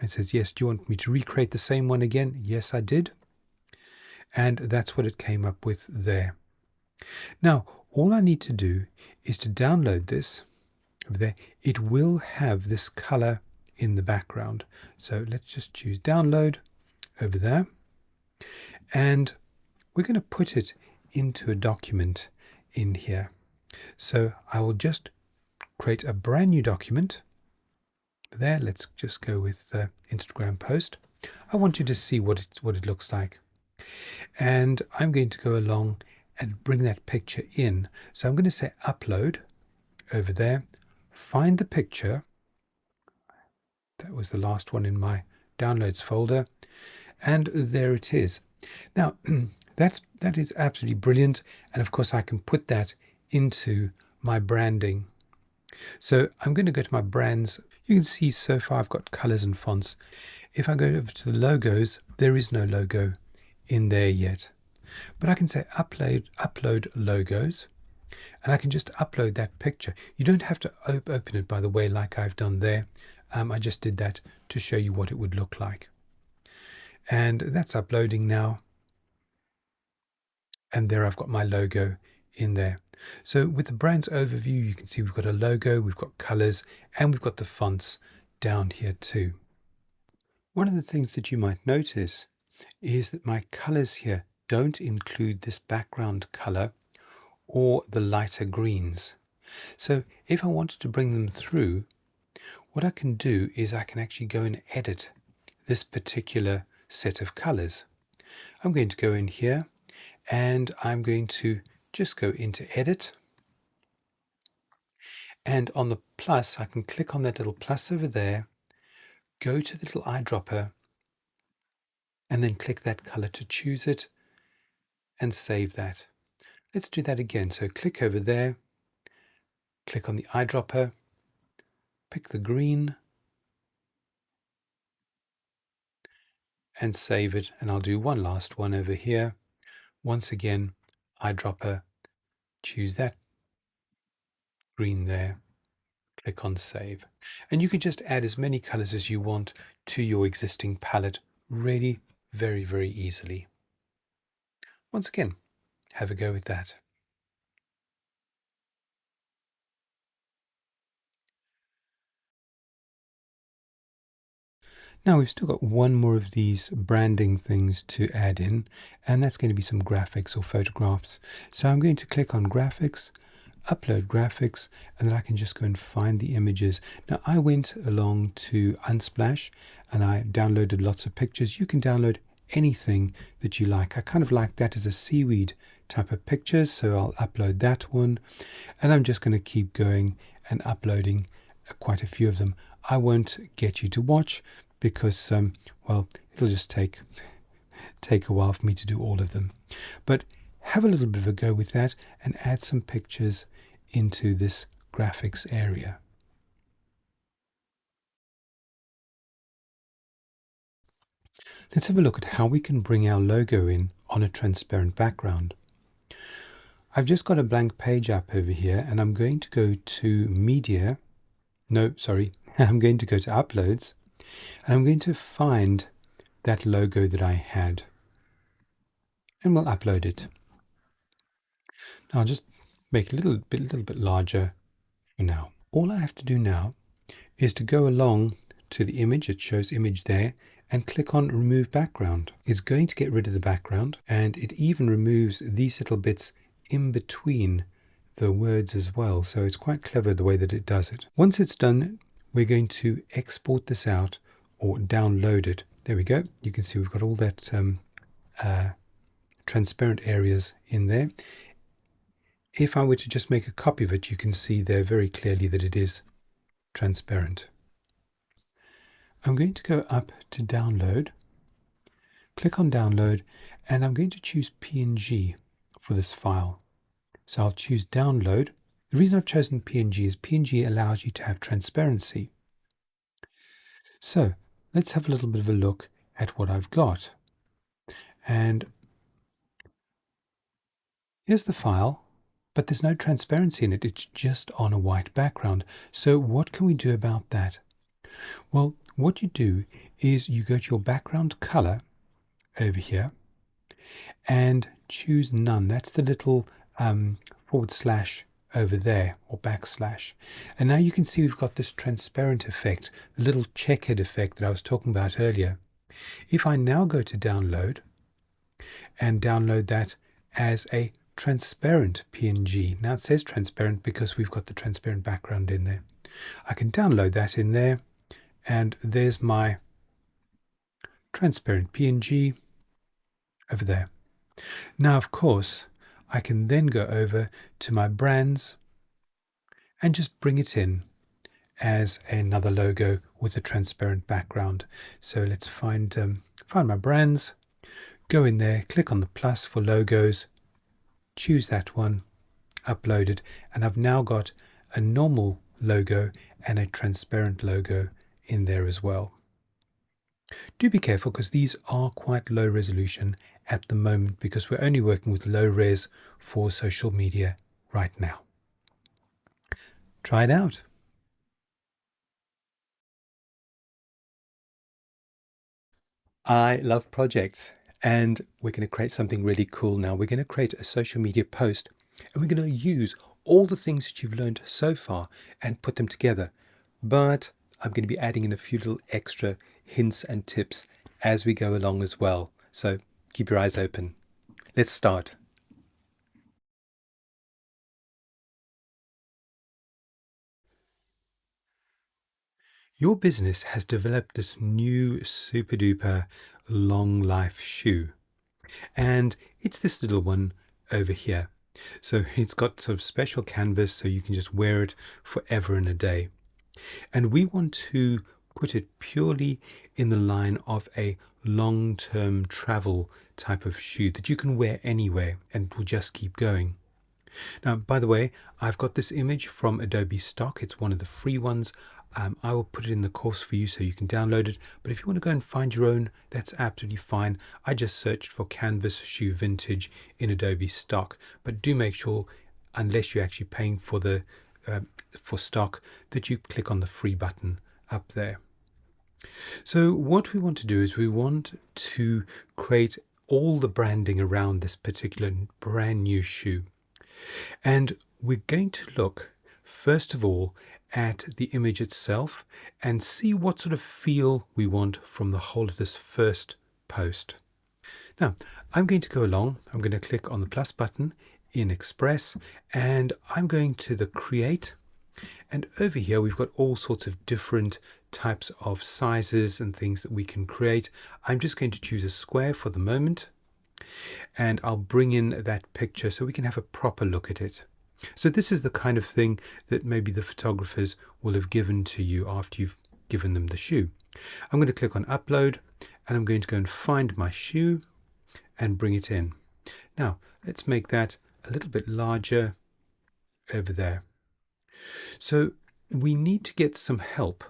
It says, yes. Do you want me to recreate the same one again? Yes, I did. And that's what it came up with there. Now, all I need to do is to download this over there. It will have this color in the background. So let's just choose download over there. And we're going to put it into a document in here. So I will just create a brand new document there. Let's just go with Instagram post. I want you to see what it looks like. And I'm going to go along and bring that picture in. So I'm going to say upload over there, find the picture. That was the last one in my downloads folder. And there it is. Now, that is absolutely brilliant. And of course, I can put that into my branding. So I'm going to go to my brands. You can see so far I've got colors and fonts. If I go over to the logos, there is no logo in there yet. But I can say upload logos, and I can just upload that picture. You don't have to open it, by the way, like I've done there. I just did that to show you what it would look like. And that's uploading now. And there I've got my logo in there. So with the brands overview, you can see we've got a logo, we've got colors, and we've got the fonts down here too. One of the things that you might notice is that my colors here don't include this background color or the lighter greens. So if I wanted to bring them through, what I can do is I can actually go and edit this particular set of colors. I'm going to go in here and I'm going to just go into edit. And on the plus, I can click on that little plus over there, go to the little eyedropper, and then click that color to choose it and save that. Let's do that again. So click over there, click on the eyedropper, pick the green, and save it. And I'll do one last one over here. Once again, eyedropper, choose that green there, click on save. And you can just add as many colors as you want to your existing palette really very, very easily. Once again, have a go with that. Now we've still got one more of these branding things to add in, and that's going to be some graphics or photographs. So I'm going to click on graphics, upload graphics, and then I can just go and find the images. Now I went along to Unsplash and I downloaded lots of pictures. You can download anything that you like. I kind of like that as a seaweed type of picture, so I'll upload that one, and I'm just going to keep going and uploading quite a few of them. I won't get you to watch because well, it'll just take a while for me to do all of them. But have a little bit of a go with that and add some pictures into this graphics area. Let's have a look at how we can bring our logo in on a transparent background. I've just got a blank page up over here, and I'm going to go to Media. No, sorry, I'm going to go to Uploads, and I'm going to find that logo that I had, and we'll upload it. Now I'll just make it a little bit larger for now. All I have to do now is to go along to the image. It shows image there, and click on remove background. It's going to get rid of the background, and it even removes these little bits in between the words as well. So it's quite clever the way that it does it. Once it's done, we're going to export this out or download it. There we go. You can see we've got all that transparent areas in there. If I were to just make a copy of it, you can see there very clearly that it is transparent. I'm going to go up to download, click on download, and I'm going to choose PNG for this file. So I'll choose download. The reason I've chosen PNG is PNG allows you to have transparency. So let's have a little bit of a look at what I've got. And here's the file, but there's no transparency in it. It's just on a white background. So what can we do about that? Well, what you do is you go to your background color over here and choose none. That's the little / over there, or backslash. And now you can see we've got this transparent effect, the little checkered effect that I was talking about earlier. If I now go to download and download that as a transparent PNG. Now it says transparent because we've got the transparent background in there. I can download that in there, and there's my transparent PNG over there. Now, of course, I can then go over to my brands and just bring it in as another logo with a transparent background. So let's find my brands, go in there, click on the plus for logos, choose that one, upload it, and I've now got a normal logo and a transparent logo in there as well. Do be careful because these are quite low resolution at the moment because we're only working with low res for social media right now. Try it out. I love projects, and we're going to create something really cool now. We're going to create a social media post, and we're going to use all the things that you've learned so far and put them together. But I'm going to be adding in a few little extra hints and tips as we go along as well. So keep your eyes open. Let's start. Your business has developed this new super duper long life shoe, and it's this little one over here. So it's got sort of special canvas so you can just wear it forever and a day. And we want to put it purely in the line of a long-term travel type of shoe that you can wear anywhere and will just keep going. Now, by the way, I've got this image from Adobe stock. It's one of the free ones. I will put it in the course for you so you can download it. But if you want to go and find your own, that's absolutely fine. I just searched for canvas shoe vintage in Adobe stock. But do make sure, unless you're actually paying for the for stock, that you click on the free button up there. So what we want to do is we want to create all the branding around this particular brand new shoe. And we're going to look, first of all, at the image itself and see what sort of feel we want from the whole of this first post. Now, I'm going to go along. I'm going to click on the plus button in Express, and I'm going to the Create. And over here, we've got all sorts of different types of sizes and things that we can create. I'm just going to choose a square for the moment, and I'll bring in that picture so we can have a proper look at it. So this is the kind of thing that maybe the photographers will have given to you after you've given them the shoe. I'm going to click on Upload, and I'm going to go and find my shoe and bring it in. Now, let's make that a little bit larger over there. So we need to get some help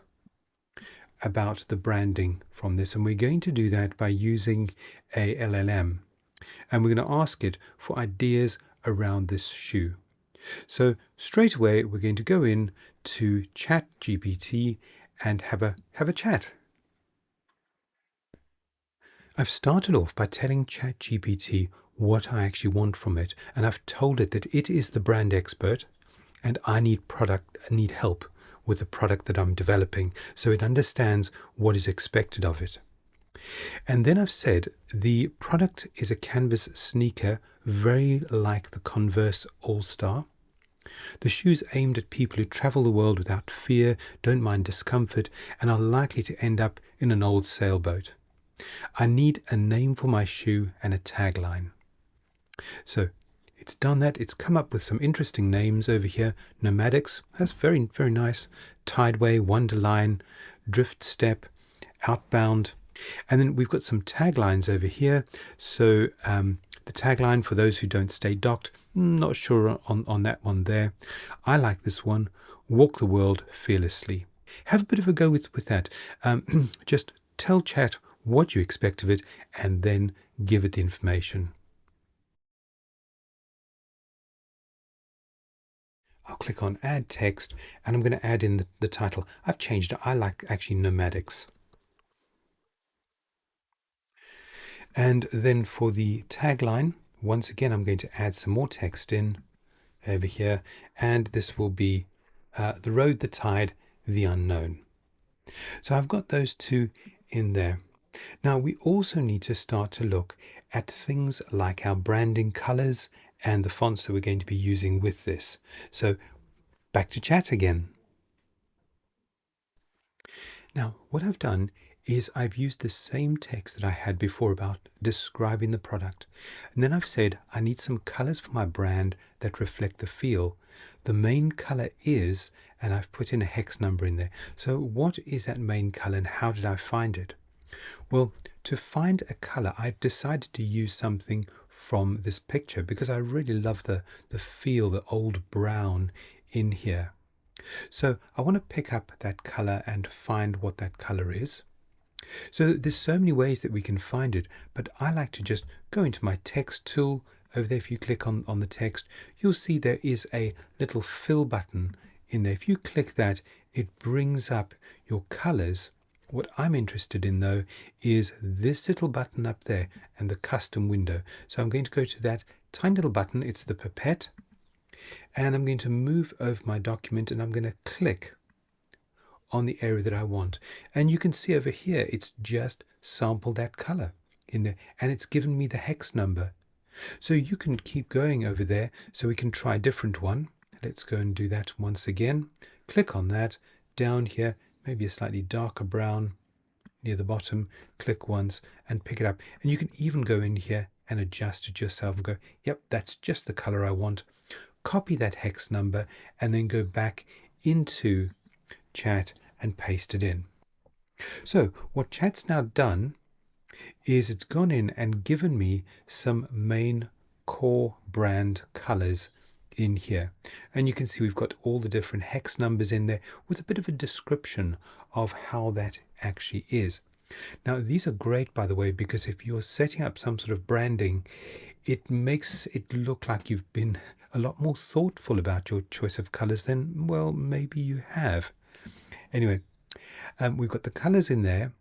about the branding from this, and we're going to do that by using a LLM. And we're going to ask it for ideas around this shoe. So straight away, we're going to go in to ChatGPT and have a chat. I've started off by telling ChatGPT what I actually want from it, and I've told it that it is the brand expert and I need help with the product that I'm developing, so it understands what is expected of it. And then I've said the product is a canvas sneaker, very like the Converse All-Star. The shoe's aimed at people who travel the world without fear, don't mind discomfort, and are likely to end up in an old sailboat. I need a name for my shoe and a tagline. So it's done that. It's come up with some interesting names over here. Nomadics, that's very, very nice. Tideway, Wonderline, Drift Step, Outbound. And then we've got some taglines over here. So the tagline, for those who don't stay docked, not sure on that one there. I like this one, walk the world fearlessly. Have a bit of a go with that. Just tell chat what you expect of it and then give it the information. I'll click on add text and I'm going to add in the title. I've changed it. I like actually nomadics. And then for the tagline, once again, I'm going to add some more text in over here. And this will be the road, the tide, the unknown. So I've got those two in there. Now we also need to start to look at things like our branding colors and the fonts that we're going to be using with this. So back to chat again. Now what I've done is I've used the same text that I had before about describing the product. And then I've said I need some colors for my brand that reflect the feel. The main color is, and I've put in a hex number in there. So what is that main color and how did I find it? Well, to find a color, I've decided to use something from this picture because I really love the feel, the old brown in here. So I want to pick up that color and find what that color is. So there's so many ways that we can find it, but I like to just go into my text tool. Over there, if you click on the text, you'll see there is a little fill button in there. If you click that, it brings up your colors. What I'm interested in though is this little button up there and the custom window. So I'm going to go to that tiny little button. It's the pipette. And I'm going to move over my document and I'm going to click on the area that I want. And you can see over here, it's just sampled that color in there and it's given me the hex number. So you can keep going over there so we can try a different one. Let's go and do that once again. Click on that down here, maybe a slightly darker brown near the bottom. Click once and pick it up. And you can even go in here and adjust it yourself and go, yep, that's just the color I want. Copy that hex number and then go back into chat and paste it in. So what chat's now done is it's gone in and given me some main core brand colors in here. And you can see we've got all the different hex numbers in there with a bit of a description of how that actually is. Now these are great, by the way, because if you're setting up some sort of branding, it makes it look like you've been a lot more thoughtful about your choice of colors than, well, maybe you have. Anyway, we've got the colors in there.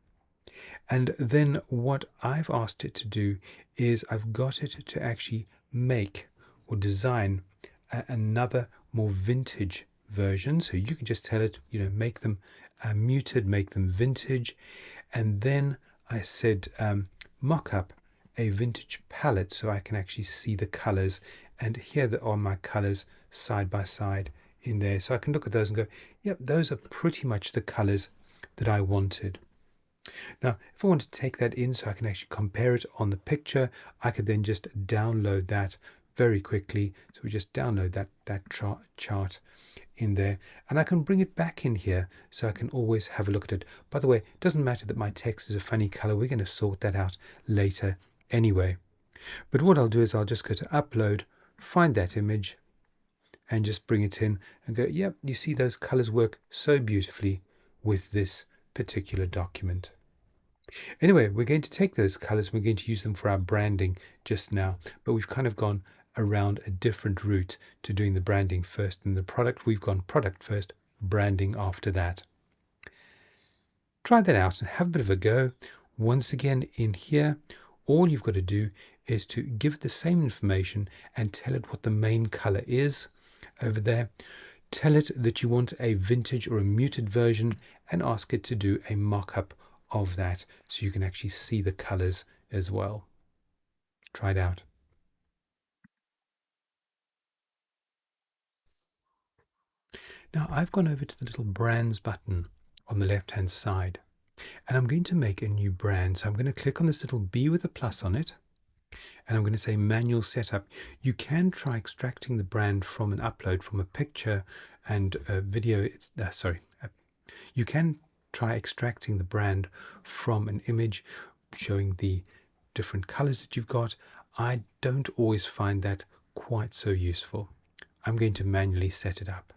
And then what I've asked it to do is I've got it to actually make or design another more vintage version. So you can just tell it, make them muted, make them vintage. And then I said, mock up a vintage palette so I can actually see the colors. And here are my colors side by side in there. So I can look at those and go, yep, those are pretty much the colors that I wanted. Now, if I want to take that in so I can actually compare it on the picture, I could then just download that very quickly. So we just download that chart in there and I can bring it back in here so I can always have a look at it. By the way, it doesn't matter that my text is a funny color. We're going to sort that out later anyway. But what I'll do is I'll just go to upload, find that image and just bring it in and go, yep, you see those colors work so beautifully with this particular document. Anyway, we're going to take those colors, we're going to use them for our branding just now, but we've kind of gone around a different route to doing the branding first and the product. We've gone product first, branding after that. Try that out and have a bit of a go. Once again, in here, all you've got to do is to give it the same information and tell it what the main color is over there. Tell it that you want a vintage or a muted version and ask it to do a mock-up of that so you can actually see the colors as well. Try it out. Now I've gone over to the little brands button on the left hand side and I'm going to make a new brand. So I'm going to click on this little B with a plus on it and I'm going to say manual setup. You can try extracting the brand from an upload from a picture and a video. You can try extracting the brand from an image showing the different colors that you've got. I don't always find that quite so useful. I'm going to manually set it up.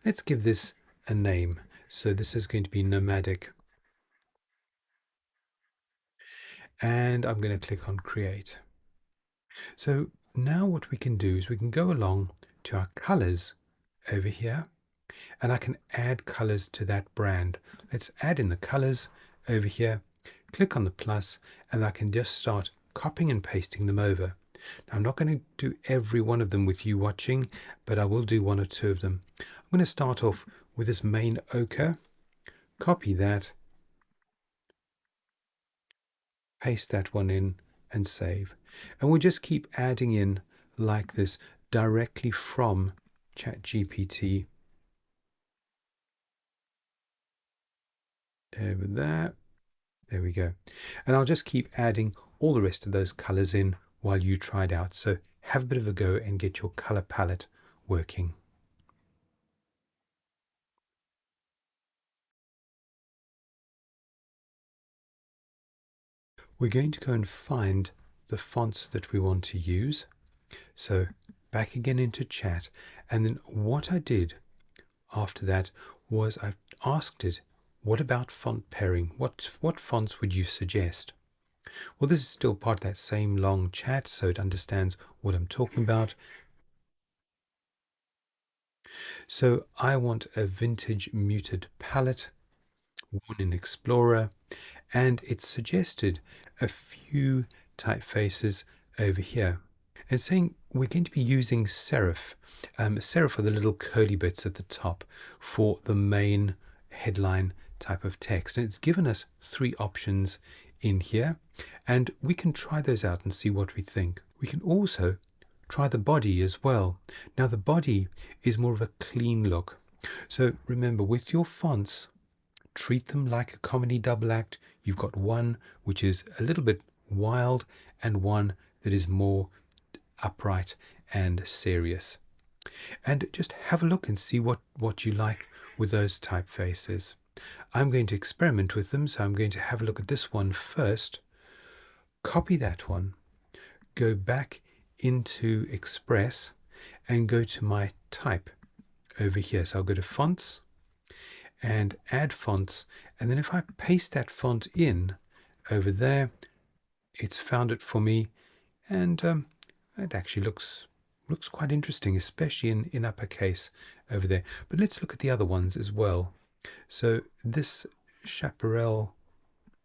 Let's give this a name. So this is going to be nomadic. And I'm going to click on create. So now what we can do is we can go along to our colors over here, and I can add colors to that brand. Let's add in the colors over here, click on the plus, and I can just start copying and pasting them over. Now, I'm not going to do every one of them with you watching, but I will do one or two of them. I'm going to start off with this main ochre, copy that, paste that one in, and save. And we'll just keep adding in like this directly from ChatGPT. Over there. There we go. And I'll just keep adding all the rest of those colors in while you try it out. So have a bit of a go and get your color palette working. We're going to go and find the fonts that we want to use. So back again into chat. And then what I did after that was I asked it, what about font pairing? What fonts would you suggest? Well, this is still part of that same long chat, so it understands what I'm talking about. So I want a vintage muted palette, one in Explorer, and it suggested a few typefaces over here. And saying we're going to be using serif. Serif are the little curly bits at the top for the main headline type of text. And it's given us 3 options in here, and we can try those out and see what we think. We can also try the body as well. Now the body is more of a clean look. So remember, with your fonts, treat them like a comedy double act. You've got one which is a little bit wild and one that is more upright and serious. And just have a look and see what you like with those typefaces. I'm going to experiment with them, so I'm going to have a look at this one first, copy that one, go back into Express and go to my type over here. So I'll go to fonts and add fonts, and then if I paste that font in over there, it's found it for me, and it actually looks quite interesting, especially in uppercase over there. But let's look at the other ones as well. So this Chaparral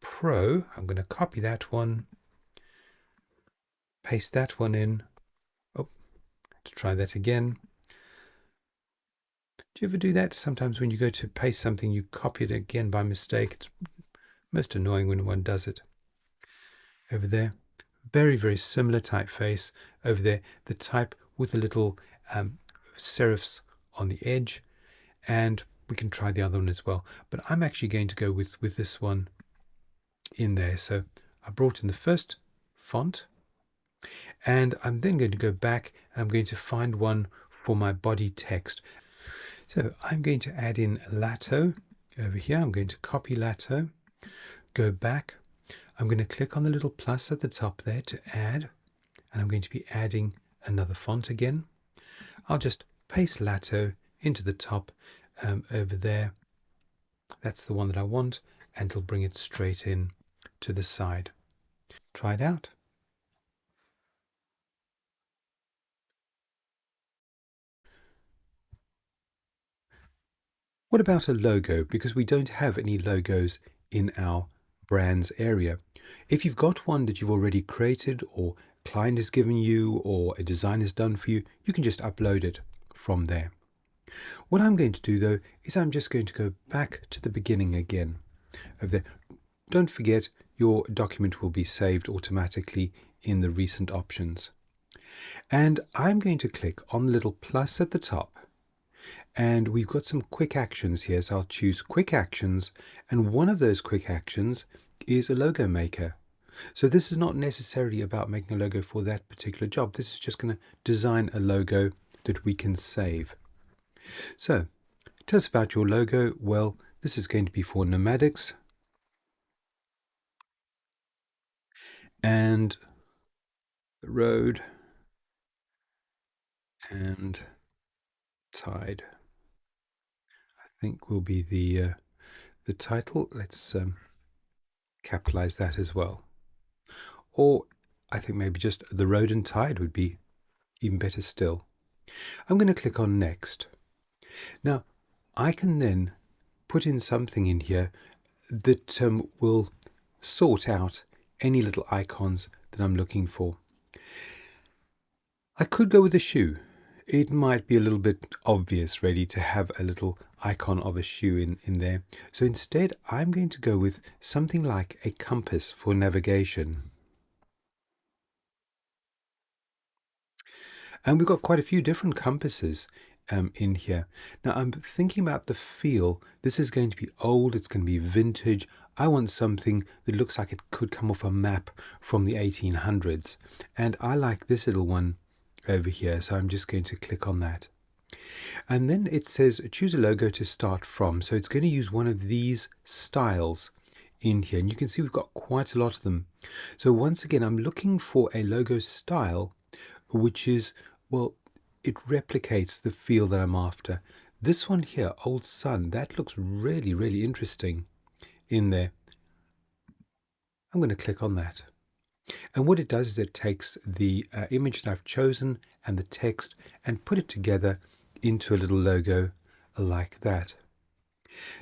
Pro, I'm going to copy that one, paste that one in. Oh, let's try that again. Do you ever do that? Sometimes when you go to paste something, you copy it again by mistake. It's most annoying when one does it. Over there, very, very similar typeface over there. The type with the little serifs on the edge, and we can try the other one as well. But I'm actually going to go with this one in there. So I brought in the first font, and I'm then going to go back and I'm going to find one for my body text. So I'm going to add in Lato over here. I'm going to copy Lato, go back. I'm going to click on the little plus at the top there to add, and I'm going to be adding another font again. I'll just paste Lato into the top over there. That's the one that I want, and it'll bring it straight in to the side. Try it out. What about a logo? Because we don't have any logos in our brands area. If you've got one that you've already created, or a client has given you, or a design is done for you, you can just upload it from there. What I'm going to do though is I'm just going to go back to the beginning again over there. Don't forget, your document will be saved automatically in the recent options. And I'm going to click on the little plus at the top. And we've got some quick actions here, so I'll choose quick actions, and one of those quick actions is a logo maker. So this is not necessarily about making a logo for that particular job. This is just going to design a logo that we can save. So tell us about your logo. Well, this is going to be for nomadics and the road and tide. I think will be the title. Let's capitalize that as well. Or I think maybe just the road and tide would be even better still. I'm going to click on next. Now I can then put in something in here that will sort out any little icons that I'm looking for. I could go with a shoe. It might be a little bit obvious really to have a little icon of a shoe in there. So instead I'm going to go with something like a compass for navigation. And we've got quite a few different compasses in here. Now I'm thinking about the feel. This is going to be old, it's going to be vintage. I want something that looks like it could come off a map from the 1800s. And I like this little one over here, so I'm just going to click on that. And then it says choose a logo to start from. So it's going to use one of these styles in here. And you can see we've got quite a lot of them. So once again, I'm looking for a logo style which is, well, it replicates the feel that I'm after. This one here, Old Sun, that looks really, really interesting in there. I'm going to click on that. And what it does is it takes the image that I've chosen and the text and put it together into a little logo like that.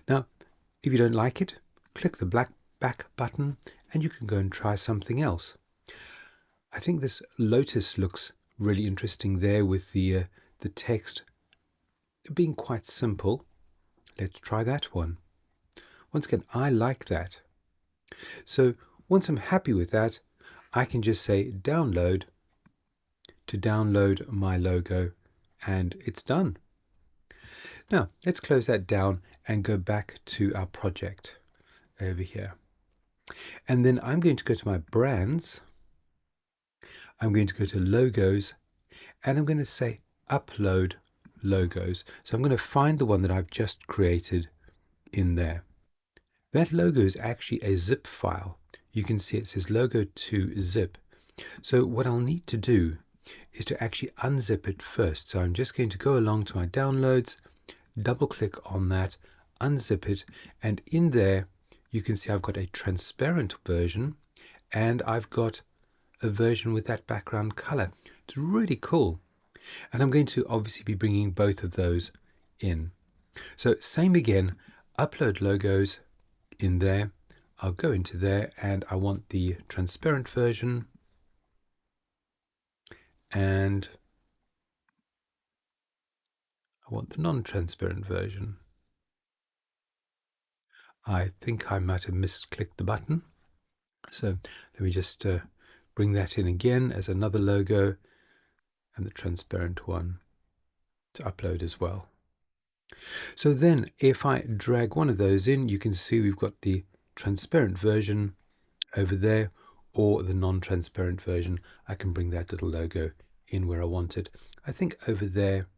Now, if you don't like it, click the black back button and you can go and try something else. I think this lotus looks really interesting there with the text being quite simple. Let's try that one. Once again, I like that. So once I'm happy with that, I can just say download to download my logo and it's done. Now let's close that down and go back to our project over here. And then I'm going to go to my brands. I'm going to go to logos and I'm going to say upload logos. So I'm going to find the one that I've just created in there. That logo is actually a zip file. You can see it says logo to zip. So what I'll need to do is to actually unzip it first. So I'm just going to go along to my downloads, double click on that, unzip it, and in there you can see I've got a transparent version and I've got a version with that background color. It's really cool. And I'm going to obviously be bringing both of those in. So same again, upload logos in there. I'll go into there and I want the transparent version and I want the non-transparent version. I think I might have misclicked the button. So let me just bring that in again as another logo and the transparent one to upload as well. So then if I drag one of those in, you can see we've got the transparent version over there or the non-transparent version. I can bring that little logo in where I want it. I think over there,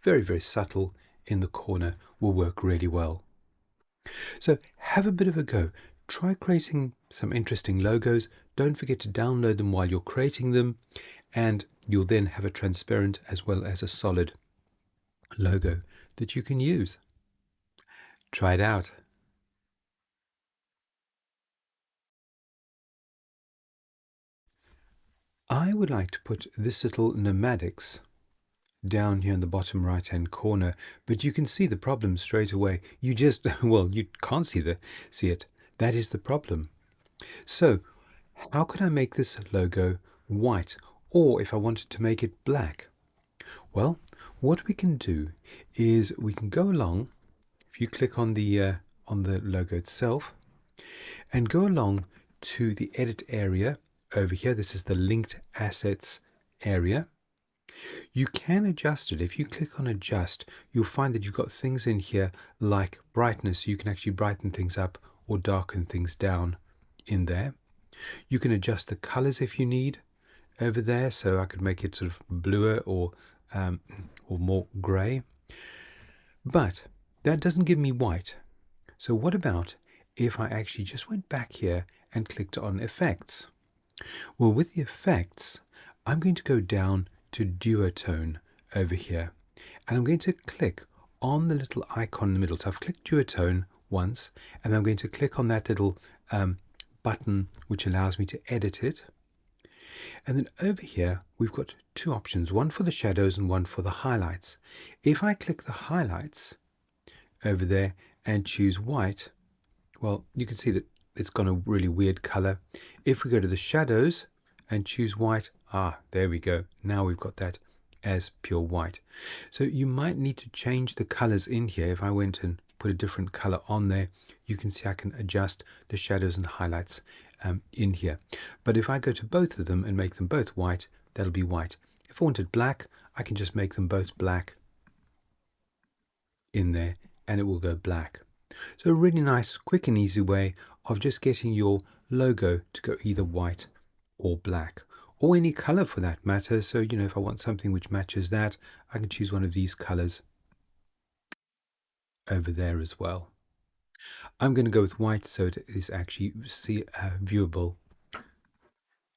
very, very subtle in the corner, will work really well. So have a bit of a go. Try creating some interesting logos. Don't forget to download them while you're creating them, and you'll then have a transparent as well as a solid logo that you can use. Try it out. I would like to put this little nomadics down here in the bottom right hand corner, but you can see the problem straight away. You just, well, you can't see it. That is the problem. So how can I make this logo white, or if I wanted to make it black? Well, what we can do is we can go along, if you click on the logo itself and go along to the edit area over here. This is the linked assets area. You can adjust it. If you click on adjust, you'll find that you've got things in here like brightness. You can actually brighten things up or darken things down in there. You can adjust the colors if you need over there, so I could make it sort of bluer or more gray. But that doesn't give me white. So what about if I actually just went back here and clicked on Effects? Well, with the Effects, I'm going to go down to Duotone over here, and I'm going to click on the little icon in the middle. So I've clicked Duotone once, and I'm going to click on that little button which allows me to edit it. And then over here, we've got two options, one for the shadows and one for the highlights. If I click the highlights over there and choose white, well, you can see that it's got a really weird color. If we go to the shadows and choose white, there we go. Now we've got that as pure white. So you might need to change the colors in here. If I went and put a different color on there, you can see I can adjust the shadows and highlights in here. But if I go to both of them and make them both white, that'll be white. If I wanted black, I can just make them both black in there, and it will go black. So a really nice, quick and easy way of just getting your logo to go either white or black, or any color for that matter. So, if I want something which matches that, I can choose one of these colors over there as well. I'm going to go with white so it is actually viewable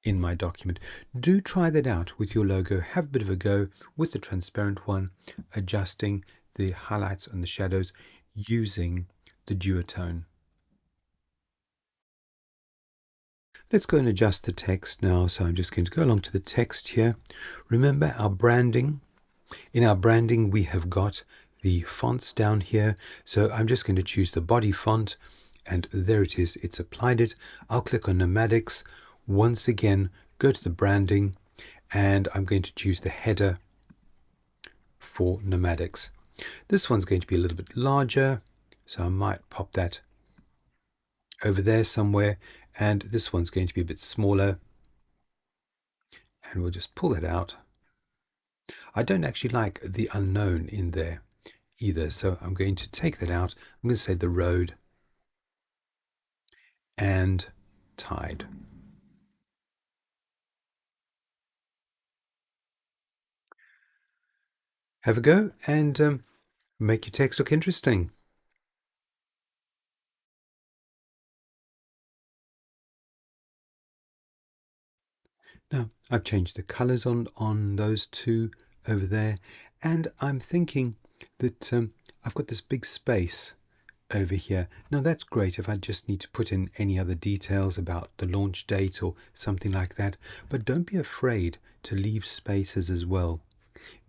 in my document. Do try that out with your logo. Have a bit of a go with the transparent one, adjusting the highlights and the shadows using the duotone. Let's go and adjust the text now. So I'm just going to go along to the text here. Remember our branding. In our branding, we have got the fonts down here. So I'm just going to choose the body font, and there it is. It's applied it. I'll click on Nomadics. Once again, go to the branding, and I'm going to choose the header for Nomadics. This one's going to be a little bit larger, so I might pop that over there somewhere, and this one's going to be a bit smaller, and we'll just pull that out. I don't actually like the unknown in there either, so I'm going to take that out. I'm going to say the road and tide. Have a go and make your text look interesting. Now, I've changed the colors on those two over there, and I'm thinking that I've got this big space over here. Now that's great if I just need to put in any other details about the launch date or something like that, but don't be afraid to leave spaces as well.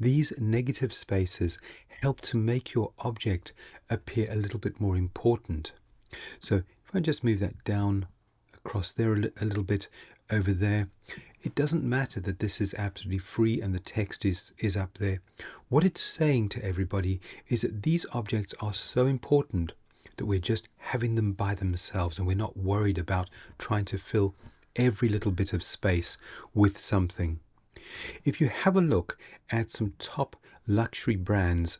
These negative spaces help to make your object appear a little bit more important. So if I just move that down across there a little bit over there, it doesn't matter that this is absolutely free and the text is up there. What it's saying to everybody is that these objects are so important that we're just having them by themselves, and we're not worried about trying to fill every little bit of space with something. If you have a look at some top luxury brands,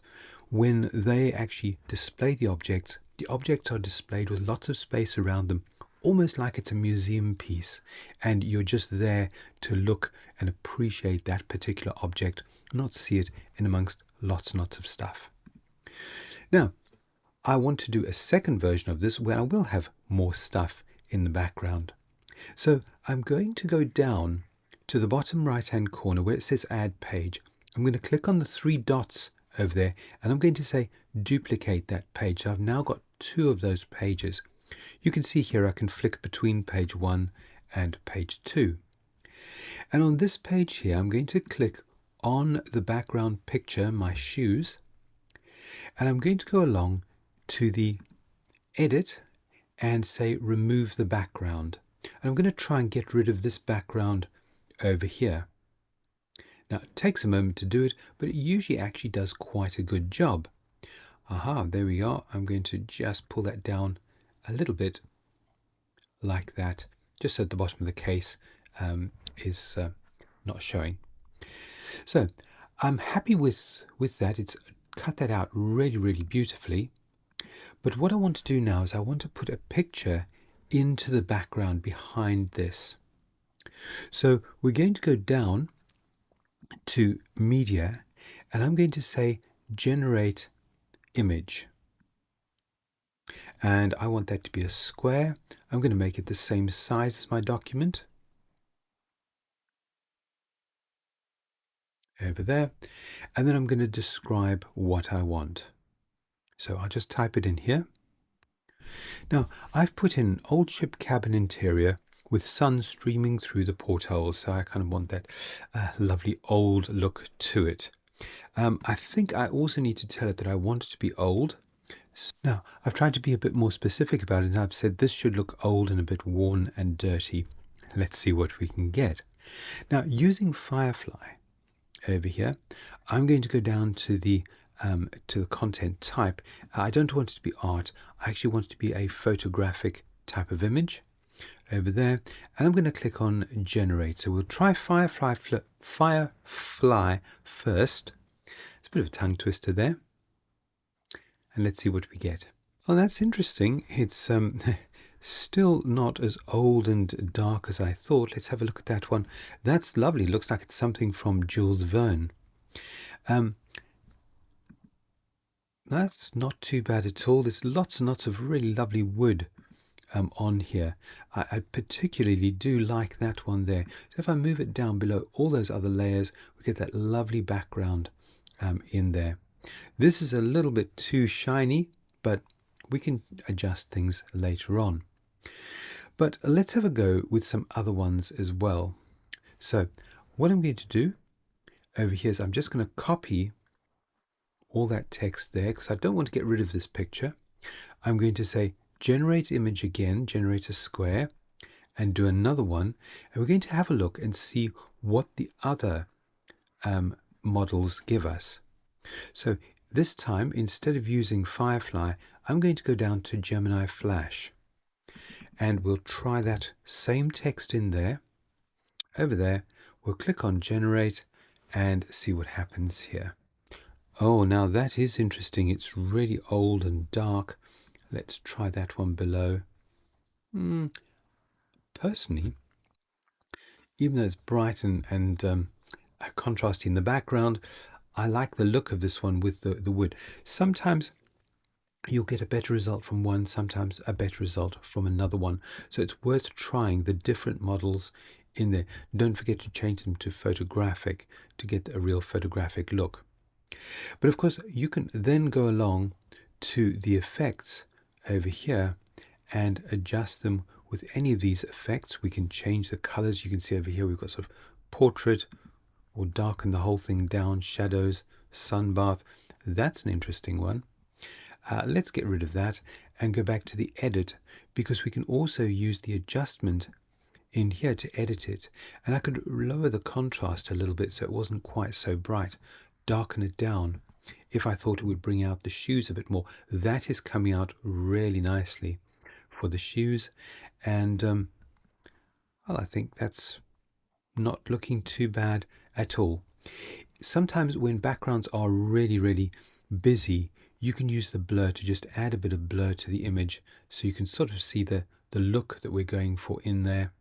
when they actually display the objects are displayed with lots of space around them, almost like it's a museum piece, and you're just there to look and appreciate that particular object, not see it in amongst lots and lots of stuff. Now, I want to do a second version of this where I will have more stuff in the background. So I'm going to go down to the bottom right hand corner where it says Add Page. I'm going to click on the three dots over there, and I'm going to say duplicate that page. So I've now got two of those pages. You can see here I can flick between page 1 and page 2. And on this page here, I'm going to click on the background picture, my shoes, and I'm going to go along to the edit and say remove the background. And I'm going to try and get rid of this background over here. Now it takes a moment to do it, but it usually actually does quite a good job. There we are. I'm going to just pull that down a little bit like that, just so at the bottom of the case is not showing. So I'm happy with that. It's cut that out really, really beautifully. But what I want to do now is I want to put a picture into the background behind this. So we're going to go down to Media, and I'm going to say Generate Image. And I want that to be a square. I'm going to make it the same size as my document. Over there. And then I'm going to describe what I want. So I'll just type it in here. Now, I've put in old ship cabin interior with sun streaming through the portholes. So I kind of want that lovely old look to it. I think I also need to tell it that I want it to be old. Now, I've tried to be a bit more specific about it, and I've said this should look old and a bit worn and dirty. Let's see what we can get. Now, using Firefly over here, I'm going to go down to the content type. I don't want it to be art. I actually want it to be a photographic type of image over there. And I'm going to click on Generate. So we'll try Firefly first. It's a bit of a tongue twister there. And let's see what we get. Oh, that's interesting. It's still not as old and dark as I thought. Let's have a look at that one. That's lovely. Looks like it's something from Jules Verne. That's not too bad at all. There's lots and lots of really lovely wood on here. I particularly do like that one there. So if I move it down below all those other layers, we get that lovely background in there. This is a little bit too shiny, but we can adjust things later on. But let's have a go with some other ones as well. So what I'm going to do over here is I'm just going to copy all that text there because I don't want to get rid of this picture. I'm going to say generate image again, generate a square, and do another one. And we're going to have a look and see what the other models give us. So this time, instead of using Firefly, I'm going to go down to Gemini Flash. And we'll try that same text in there. Over there, we'll click on Generate and see what happens here. Oh, now that is interesting. It's really old and dark. Let's try that one below. Personally, even though it's bright and contrasty in the background, I like the look of this one with the wood. Sometimes you'll get a better result from one, sometimes a better result from another one. So it's worth trying the different models in there. Don't forget to change them to photographic to get a real photographic look. But of course, you can then go along to the effects over here and adjust them with any of these effects. We can change the colors. You can see over here we've got sort of portrait, or darken the whole thing down, shadows, sun bath. That's an interesting one. Let's get rid of that and go back to the edit, because we can also use the adjustment in here to edit it. And I could lower the contrast a little bit so it wasn't quite so bright, darken it down if I thought it would bring out the shoes a bit more. That is coming out really nicely for the shoes. And well, I think that's not looking too bad at all. Sometimes when backgrounds are really, really busy, you can use the blur to just add a bit of blur to the image so you can sort of see the look that we're going for in there,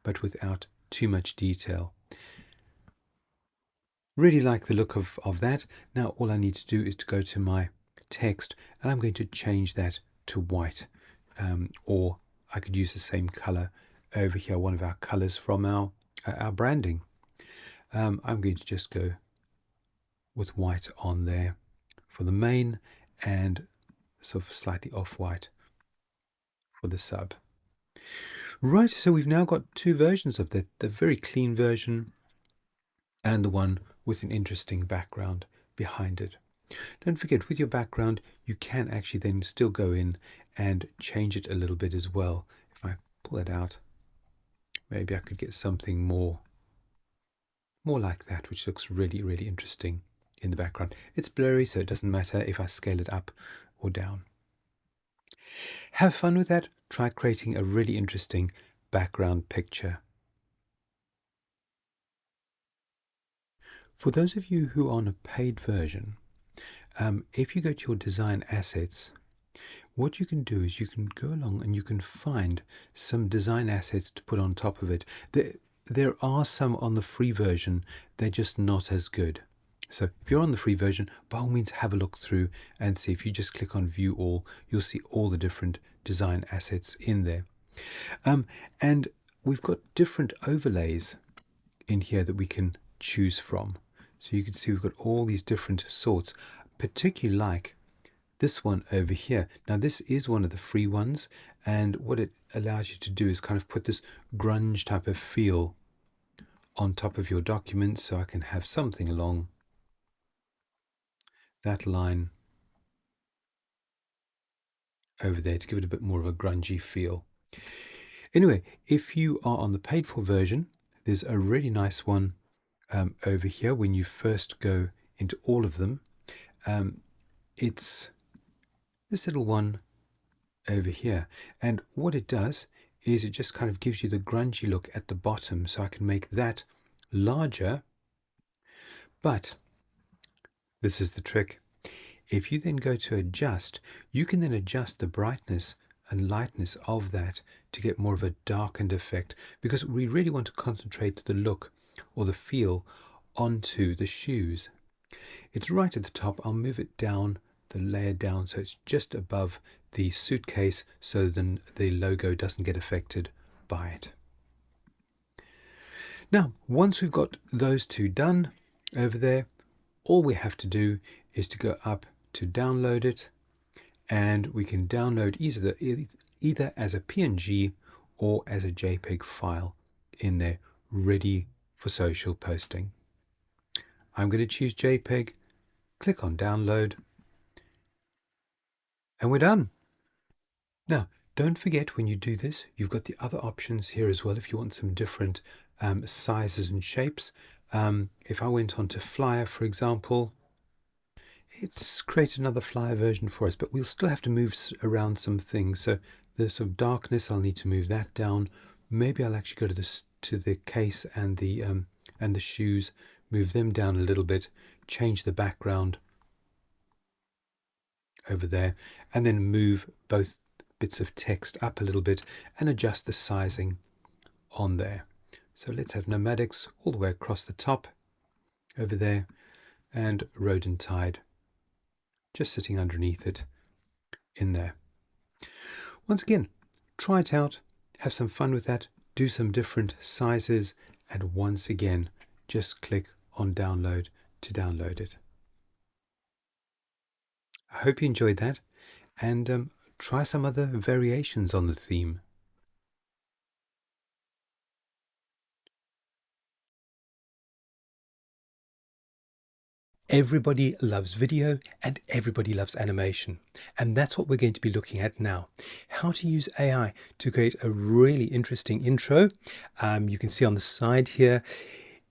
but without too much detail. Really like the look of that. Now all I need to do is to go to my text, and I'm going to change that to white, or I could use the same color over here, one of our colors from our branding. I'm going to just go with white on there for the main and sort of slightly off-white for the sub. Right, so we've now got two versions of the very clean version and the one with an interesting background behind it. Don't forget, with your background, you can actually then still go in and change it a little bit as well. If I pull it out, maybe I could get something more like that, which looks really, really interesting in the background. It's blurry, so it doesn't matter if I scale it up or down. Have fun with that. Try creating a really interesting background picture. For those of you who are on a paid version, if you go to your design assets, what you can do is you can go along and you can find some design assets to put on top of it. There are some on the free version, they're just not as good. So if you're on the free version, by all means have a look through and see. If you just click on view all, you'll see all the different design assets in there. And we've got different overlays in here that we can choose from. So you can see we've got all these different sorts, particularly like this one over here. Now this is one of the free ones, and what it allows you to do is kind of put this grunge type of feel on top of your document. So I can have something along that line over there to give it a bit more of a grungy feel. Anyway, if you are on the paid for version, there's a really nice one over here when you first go into all of them. It's this little one over here, and what it does is it just kind of gives you the grungy look at the bottom. So I can make that larger, but this is the trick. If you then go to adjust, you can then adjust the brightness and lightness of that to get more of a darkened effect, because we really want to concentrate the look or the feel onto the shoes. It's right at the top. I'll move it down, the layer down, so it's just above the suitcase, so then the logo doesn't get affected by it. Now, once we've got those two done over there, all we have to do is to go up to download it, and we can download either as a PNG or as a JPEG file in there, ready for social posting. I'm going to choose JPEG, click on download, and we're done. Now, don't forget when you do this, you've got the other options here as well if you want some different sizes and shapes. If I went on to Flyer, for example, it's created another Flyer version for us, but we'll still have to move around some things. So the sort of darkness, I'll need to move that down. Maybe I'll actually go to the case and the shoes, move them down a little bit, change the background over there, and then move both bits of text up a little bit and adjust the sizing on there. So let's have nomadics all the way across the top over there, and road and tide just sitting underneath it in there. Once again, try it out, have some fun with that, do some different sizes, and once again, just click on download to download it. I hope you enjoyed that, and try some other variations on the theme. Everybody loves video and everybody loves animation. And that's what we're going to be looking at now. How to use AI to create a really interesting intro. You can see on the side here,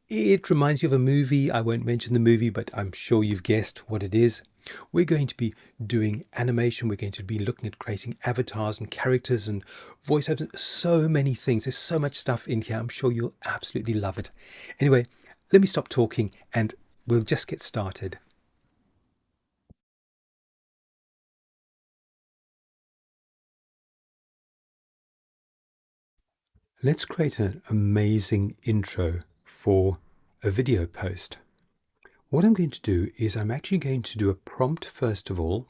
it reminds you of a movie. I won't mention the movie, but I'm sure you've guessed what it is. We're going to be doing animation. We're going to be looking at creating avatars and characters and voiceovers. So many things. There's so much stuff in here. I'm sure you'll absolutely love it. Anyway, let me stop talking and we'll just get started. Let's create an amazing intro for a video post. What I'm going to do is I'm actually going to do a prompt first of all,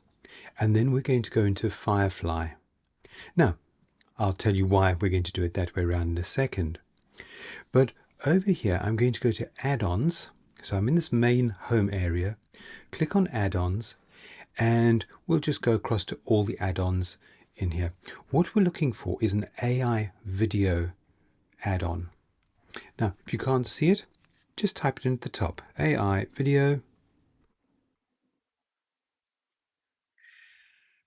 and then we're going to go into Firefly. Now, I'll tell you why we're going to do it that way around in a second. But over here, I'm going to go to add-ons. So I'm in this main home area, click on add-ons, and we'll just go across to all the add-ons in here. What we're looking for is an AI video add-on. Now, if you can't see it, just type it in at the top, AI video.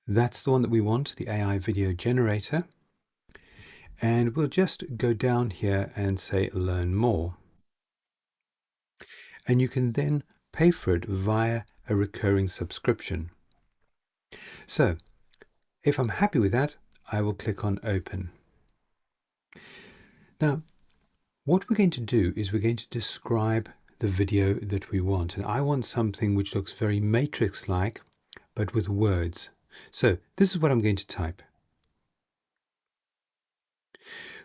That's the one that we want, the AI video generator. And we'll just go down here and say learn more. And you can then pay for it via a recurring subscription. So if I'm happy with that, I will click on open. Now, what we're going to do is we're going to describe the video that we want. And I want something which looks very Matrix-like, but with words. So this is what I'm going to type.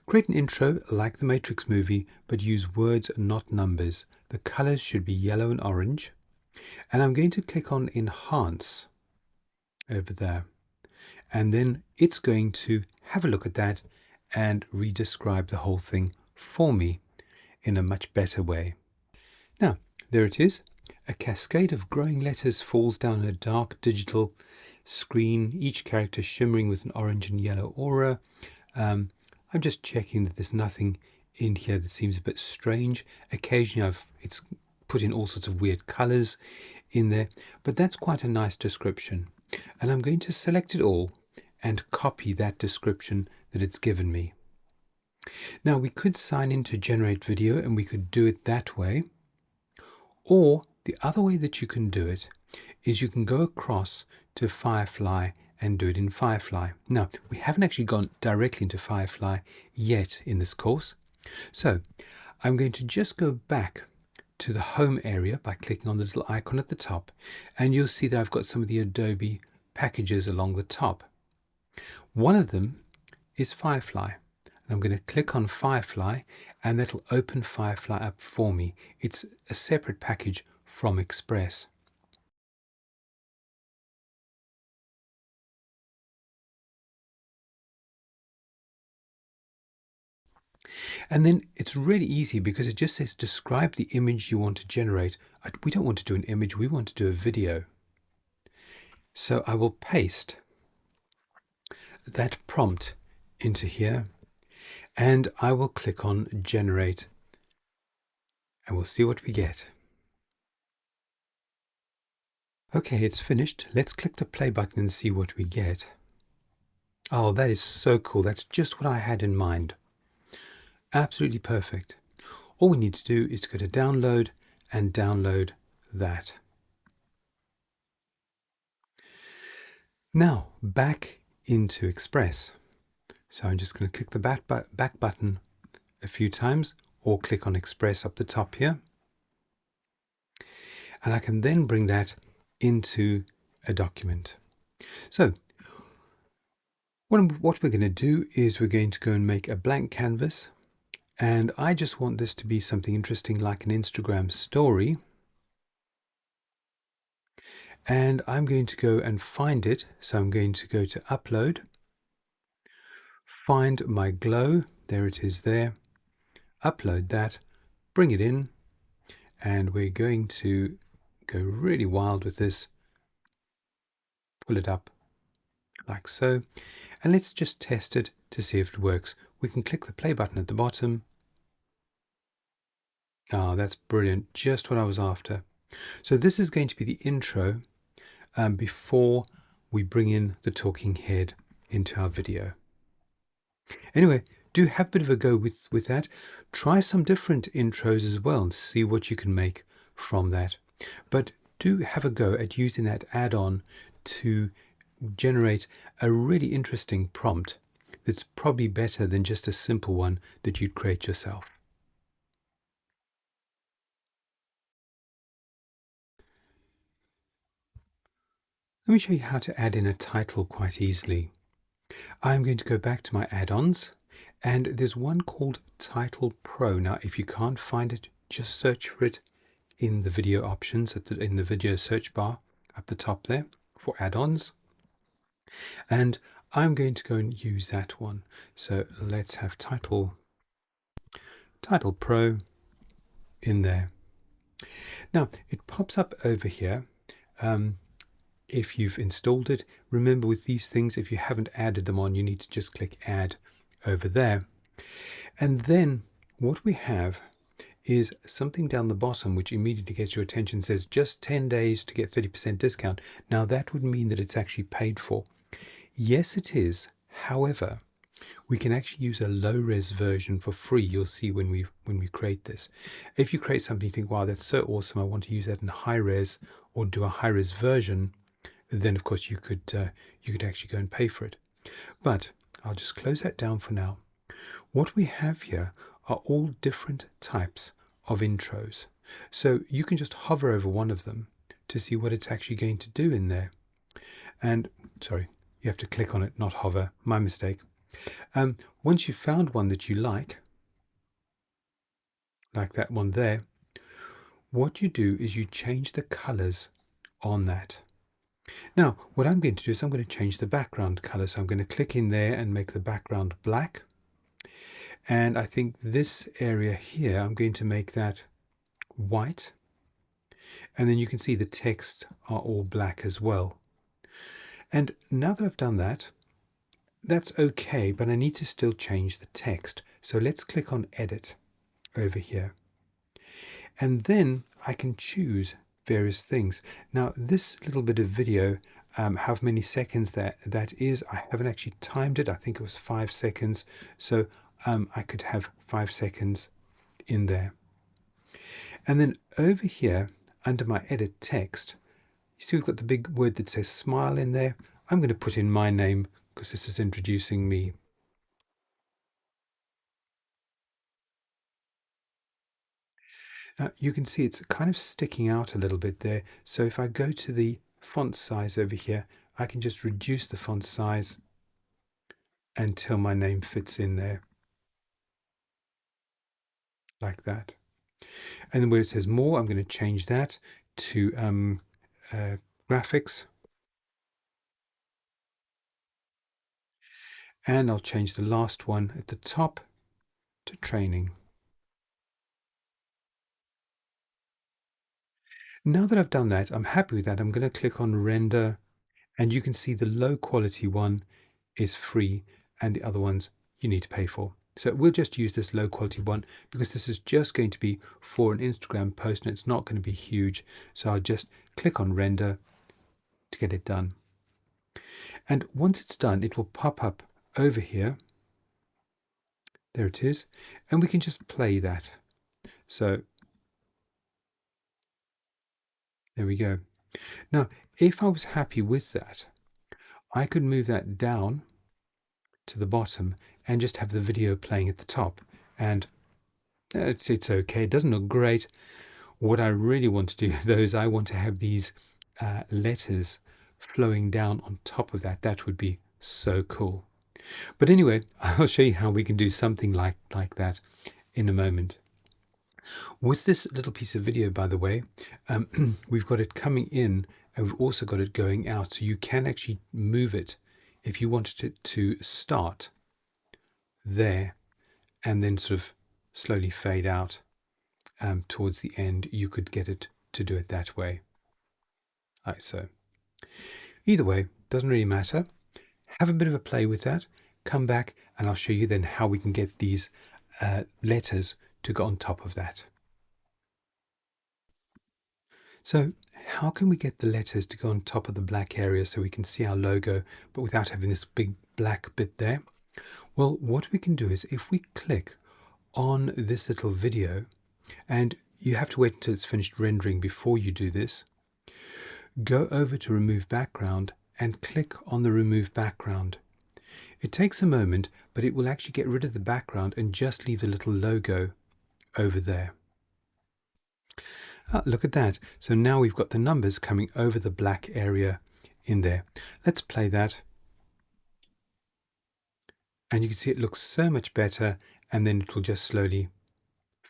Create an intro like the Matrix movie, but use words, not numbers. The colors should be yellow and orange. And I'm going to click on Enhance over there. And then it's going to have a look at that and redescribe the whole thing for me in a much better way. Now, there it is. A cascade of growing letters falls down a dark digital screen, each character shimmering with an orange and yellow aura. I'm just checking that there's nothing in here that seems a bit strange. Occasionally it's put in all sorts of weird colors in there, but that's quite a nice description. And I'm going to select it all and copy that description that it's given me. Now we could sign in to generate video and we could do it that way. Or the other way that you can do it is you can go across to Firefly and do it in Firefly. Now, we haven't actually gone directly into Firefly yet in this course. So I'm going to just go back to the home area by clicking on the little icon at the top, and you'll see that I've got some of the Adobe packages along the top. One of them is Firefly. I'm going to click on Firefly and that'll open Firefly up for me. It's a separate package from Express. And then it's really easy because it just says describe the image you want to generate. We don't want to do an image, we want to do a video. So I will paste that prompt into here and I will click on generate and we'll see what we get. Okay, it's finished. Let's click the play button and see what we get. Oh, that is so cool. That's just what I had in mind. Absolutely perfect. All we need to do is to go to download and download that. Now back into Express. So I'm just going to click the back button a few times or click on Express up the top here. And I can then bring that into a document. So what we're going to do is we're going to go and make a blank canvas. And I just want this to be something interesting like an Instagram story. And I'm going to go and find it. So I'm going to go to Upload, find my glow. There it is there. Upload that, bring it in, and we're going to go really wild with this. Pull it up like so. And let's just test it to see if it works. We can click the play button at the bottom. Oh, that's brilliant. Just what I was after. So this is going to be the intro before we bring in the talking head into our video. Anyway, do have a bit of a go with that. Try some different intros as well and see what you can make from that. But do have a go at using that add-on to generate a really interesting prompt that's probably better than just a simple one that you'd create yourself. Let me show you how to add in a title quite easily. I'm going to go back to my add-ons and there's one called Title Pro. Now if you can't find it, just search for it in the video options in the video search bar up the top there for add-ons. And I'm going to go and use that one. So let's have Title Pro in there. Now it pops up over here. If you've installed it, remember with these things, if you haven't added them on, you need to just click add over there. And then what we have is something down the bottom which immediately gets your attention, says just 10 days to get 30% discount. Now that would mean that it's actually paid for. Yes, it is. However, we can actually use a low-res version for free. You'll see when we create this. If you create something you think, wow, that's so awesome, I want to use that in high-res or do a high-res version, then of course you could actually go and pay for it. But I'll just close that down for now. What we have here are all different types of intros. So you can just hover over one of them to see what it's actually going to do in there. And sorry, you have to click on it, not hover. My mistake. Once you've found one that you like that one there, what you do is you change the colors on that. Now, what I'm going to do is I'm going to change the background color. So I'm going to click in there and make the background black. And I think this area here, I'm going to make that white. And then you can see the text are all black as well. And now that I've done that, that's okay, but I need to still change the text. So let's click on Edit over here. And then I can choose various things. Now, this little bit of video, how many seconds that is, I haven't actually timed it. I think it was 5 seconds. So I could have 5 seconds in there. And then over here, under my edit text, you see we've got the big word that says smile in there. I'm going to put in my name because this is introducing me. Now you can see it's kind of sticking out a little bit there. So if I go to the font size over here, I can just reduce the font size until my name fits in there. Like that. And then where it says more, I'm going to change that to graphics. And I'll change the last one at the top to training. Now that I've done that, I'm happy with that. I'm going to click on render, and you can see the low quality one is free and the other ones you need to pay for. So we'll just use this low quality one because this is just going to be for an Instagram post and it's not going to be huge. So I'll just click on render to get it done. And once it's done, it will pop up over here. There it is. And we can just play that. So there we go. Now, if I was happy with that, I could move that down to the bottom and just have the video playing at the top. And it's okay. It doesn't look great. What I really want to do, though, is I want to have these letters flowing down on top of that. That would be so cool. But anyway, I'll show you how we can do something like that in a moment. With this little piece of video, by the way, we've got it coming in and we've also got it going out. So you can actually move it if you wanted it to start there and then sort of slowly fade out towards the end. You could get it to do it that way. Like so. Either way, doesn't really matter. Have a bit of a play with that. Come back and I'll show you then how we can get these letters to go on top of that. So how can we get the letters to go on top of the black area so we can see our logo, but without having this big black bit there? Well, what we can do is if we click on this little video, and you have to wait until it's finished rendering before you do this, go over to remove background and click on the remove background. It takes a moment, but it will actually get rid of the background and just leave the little logo over there. Look at that. So now we've got the numbers coming over the black area in there. Let's play that. And you can see it looks so much better, and then it will just slowly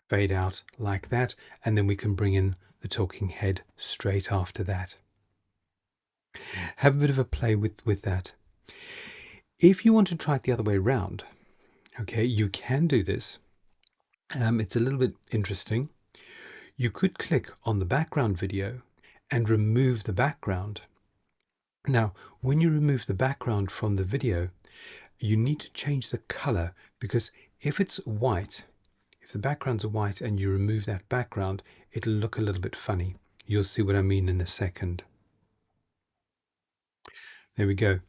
fade out like that. And then we can bring in the talking head straight after that. Have a bit of a play with that. If you want to try it the other way around, okay, you can do this. It's a little bit interesting. You could click on the background video and remove the background. Now, when you remove the background from the video, you need to change the color, because if it's white, if the background's white and you remove that background, it'll look a little bit funny. You'll see what I mean in a second. There we go.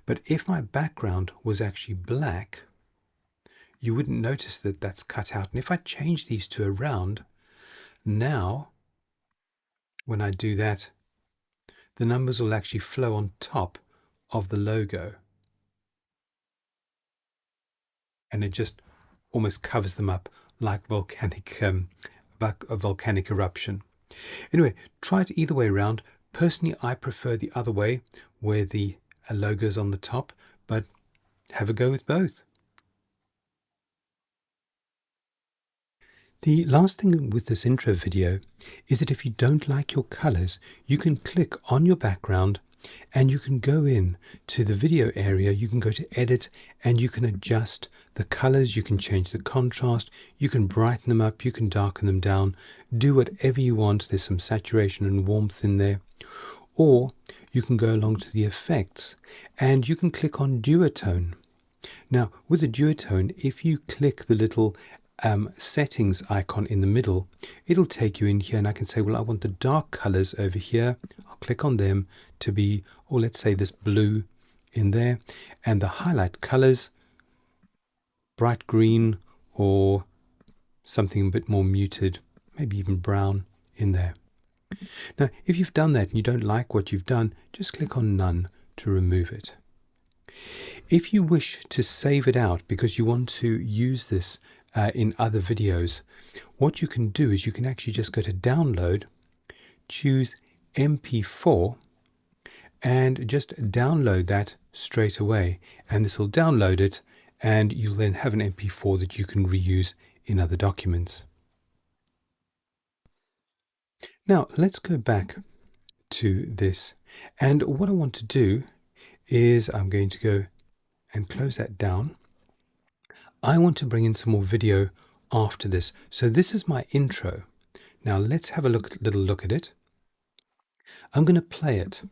But if my background was actually black, you wouldn't notice that that's cut out. And if I change these two around, now, when I do that, the numbers will actually flow on top of the logo. And it just almost covers them up like a volcanic eruption. Anyway, try it either way around. Personally, I prefer the other way, where the logo is on the top, but have a go with both. The last thing with this intro video is that if you don't like your colors, you can click on your background and you can go in to the video area, you can go to edit and you can adjust the colors, you can change the contrast, you can brighten them up, you can darken them down, do whatever you want. There's some saturation and warmth in there. Or you can go along to the effects and you can click on duotone. Now with a duotone, if you click the little settings icon in the middle, it'll take you in here and I can say, well, I want the dark colors over here. I'll click on them to be, or let's say this blue in there, and the highlight colors, bright green or something a bit more muted, maybe even brown in there. Now, if you've done that and you don't like what you've done, just click on none to remove it. If you wish to save it out because you want to use this in other videos, what you can do is you can actually just go to download, choose MP4 and just download that straight away, and this will download it and you'll then have an MP4 that you can reuse in other documents. Now let's go back to this, and what I want to do is I'm going to go and close that down. I want to bring in some more video after this. So this is my intro. Now let's have a little look at it. I'm going to play it.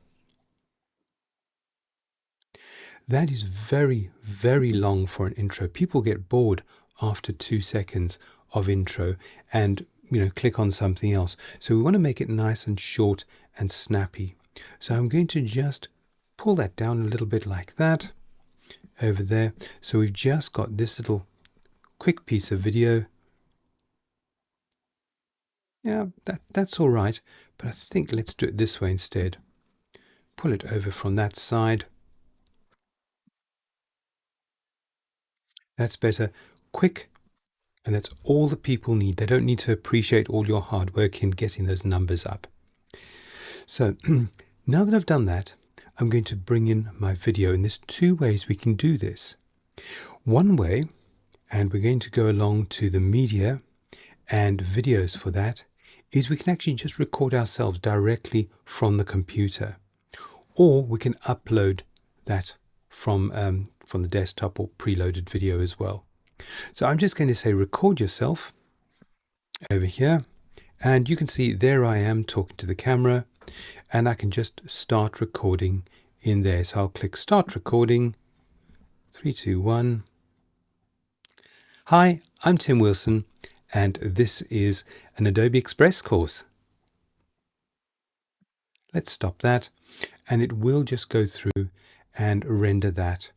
That is very, very long for an intro. People get bored after 2 seconds of intro and click on something else. So we want to make it nice and short and snappy. So I'm going to just pull that down a little bit like that over there. So we've just got this little quick piece of video. Yeah, that's all right, but I think let's do it this way instead. Pull it over from that side. That's better. Quick, and that's all the people need. They don't need to appreciate all your hard work in getting those numbers up. So now that I've done that, I'm going to bring in my video, and there's 2 ways we can do this. One way, and we're going to go along to the media and videos for that, is we can actually just record ourselves directly from the computer, or we can upload that from the desktop or preloaded video as well. So I'm just going to say record yourself over here, and you can see there I am talking to the camera, and I can just start recording in there. So I'll click start recording. 3, 2, 1. Hi, I'm Tim Wilson, and this is an Adobe Express course. Let's stop that, and it will just go through and render that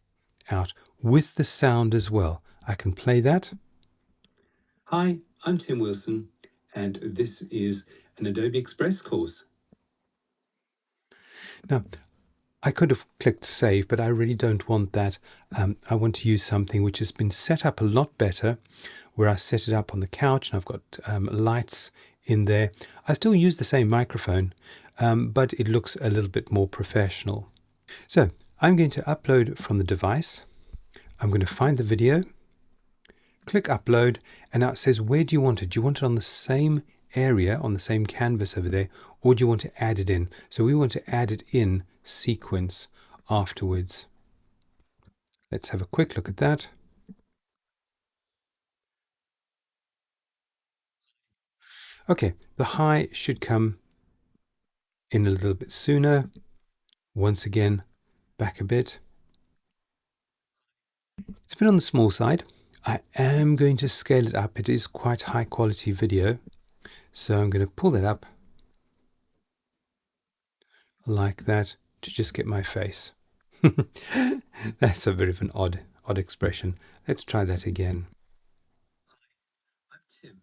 out with the sound as well. I can play that. Hi, I'm Tim Wilson, and this is an Adobe Express course. Now, I could have clicked save, but I really don't want that. I want to use something which has been set up a lot better, where I set it up on the couch and I've got lights in there. I still use the same microphone, but it looks a little bit more professional. So I'm going to upload from the device. I'm going to find the video, click upload, and now it says, where do you want it? Do you want it on the same area, on the same canvas over there, or do you want to add it in? So we want to add it in sequence afterwards. Let's have a quick look at that. Okay, the high should come in a little bit sooner. Once again, back a bit. It's been on the small side. I am going to scale it up. It is quite high quality video. So I'm going to pull that up like that to just get my face. That's a bit of an odd expression. Let's try that again. I'm Tim.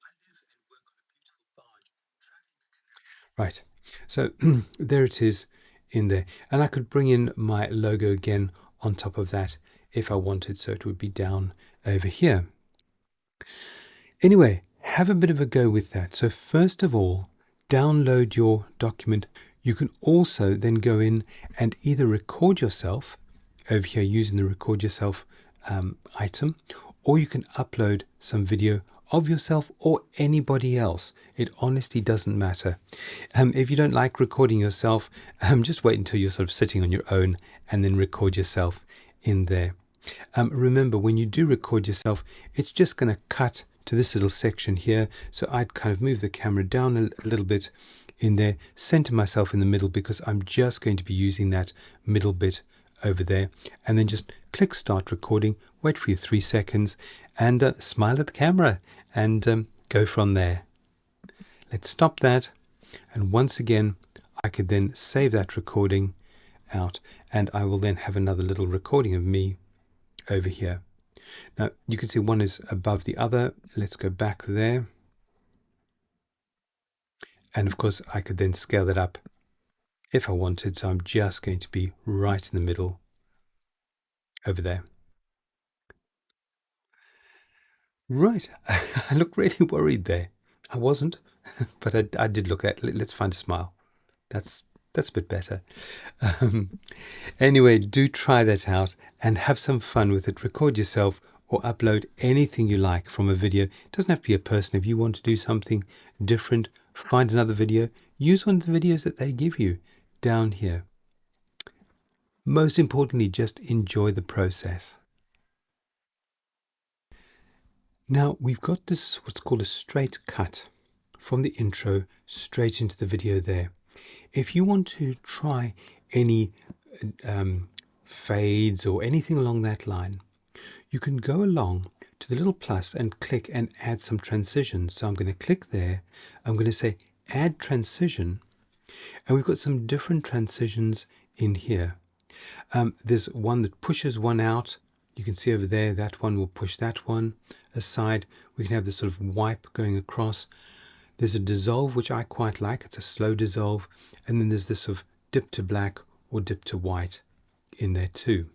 I live and work on a beautiful barge traveling the canal. Right. So there it is in there. And I could bring in my logo again on top of that if I wanted, so it would be down over here. Anyway, have a bit of a go with that. So first of all, download your document. You can also then go in and either record yourself over here using the record yourself item, or you can upload some video of yourself or anybody else. It honestly doesn't matter. If you don't like recording yourself, just wait until you're sort of sitting on your own and then record yourself in there. Remember, when you do record yourself, it's just going to cut to this little section here. So I'd kind of move the camera down a little bit in there, center myself in the middle, because I'm just going to be using that middle bit over there, and then just click start recording, wait for your 3 seconds, and smile at the camera, and go from there. Let's stop that, and once again I could then save that recording out, and I will then have another little recording of me over here. Now you can see one is above the other. Let's go back there, and of course I could then scale that up if I wanted, so I'm just going to be right in the middle over there. Right, I look really worried there. I wasn't, but I did look at. Let's find a smile. That's a bit better. Anyway, do try that out and have some fun with it. Record yourself or upload anything you like from a video. It doesn't have to be a person. If you want to do something different, find another video. Use one of the videos that they give you down here. Most importantly, just enjoy the process. Now we've got this, what's called a straight cut from the intro straight into the video there. If you want to try any fades or anything along that line, you can go along to the little plus and click and add some transitions. So I'm going to click there. I'm going to say add transition, and we've got some different transitions in here. There's one that pushes one out. You can see over there, that one will push that one aside. We can have this sort of wipe going across. There's a dissolve, which I quite like. It's a slow dissolve. And then there's this sort of dip to black or dip to white in there too.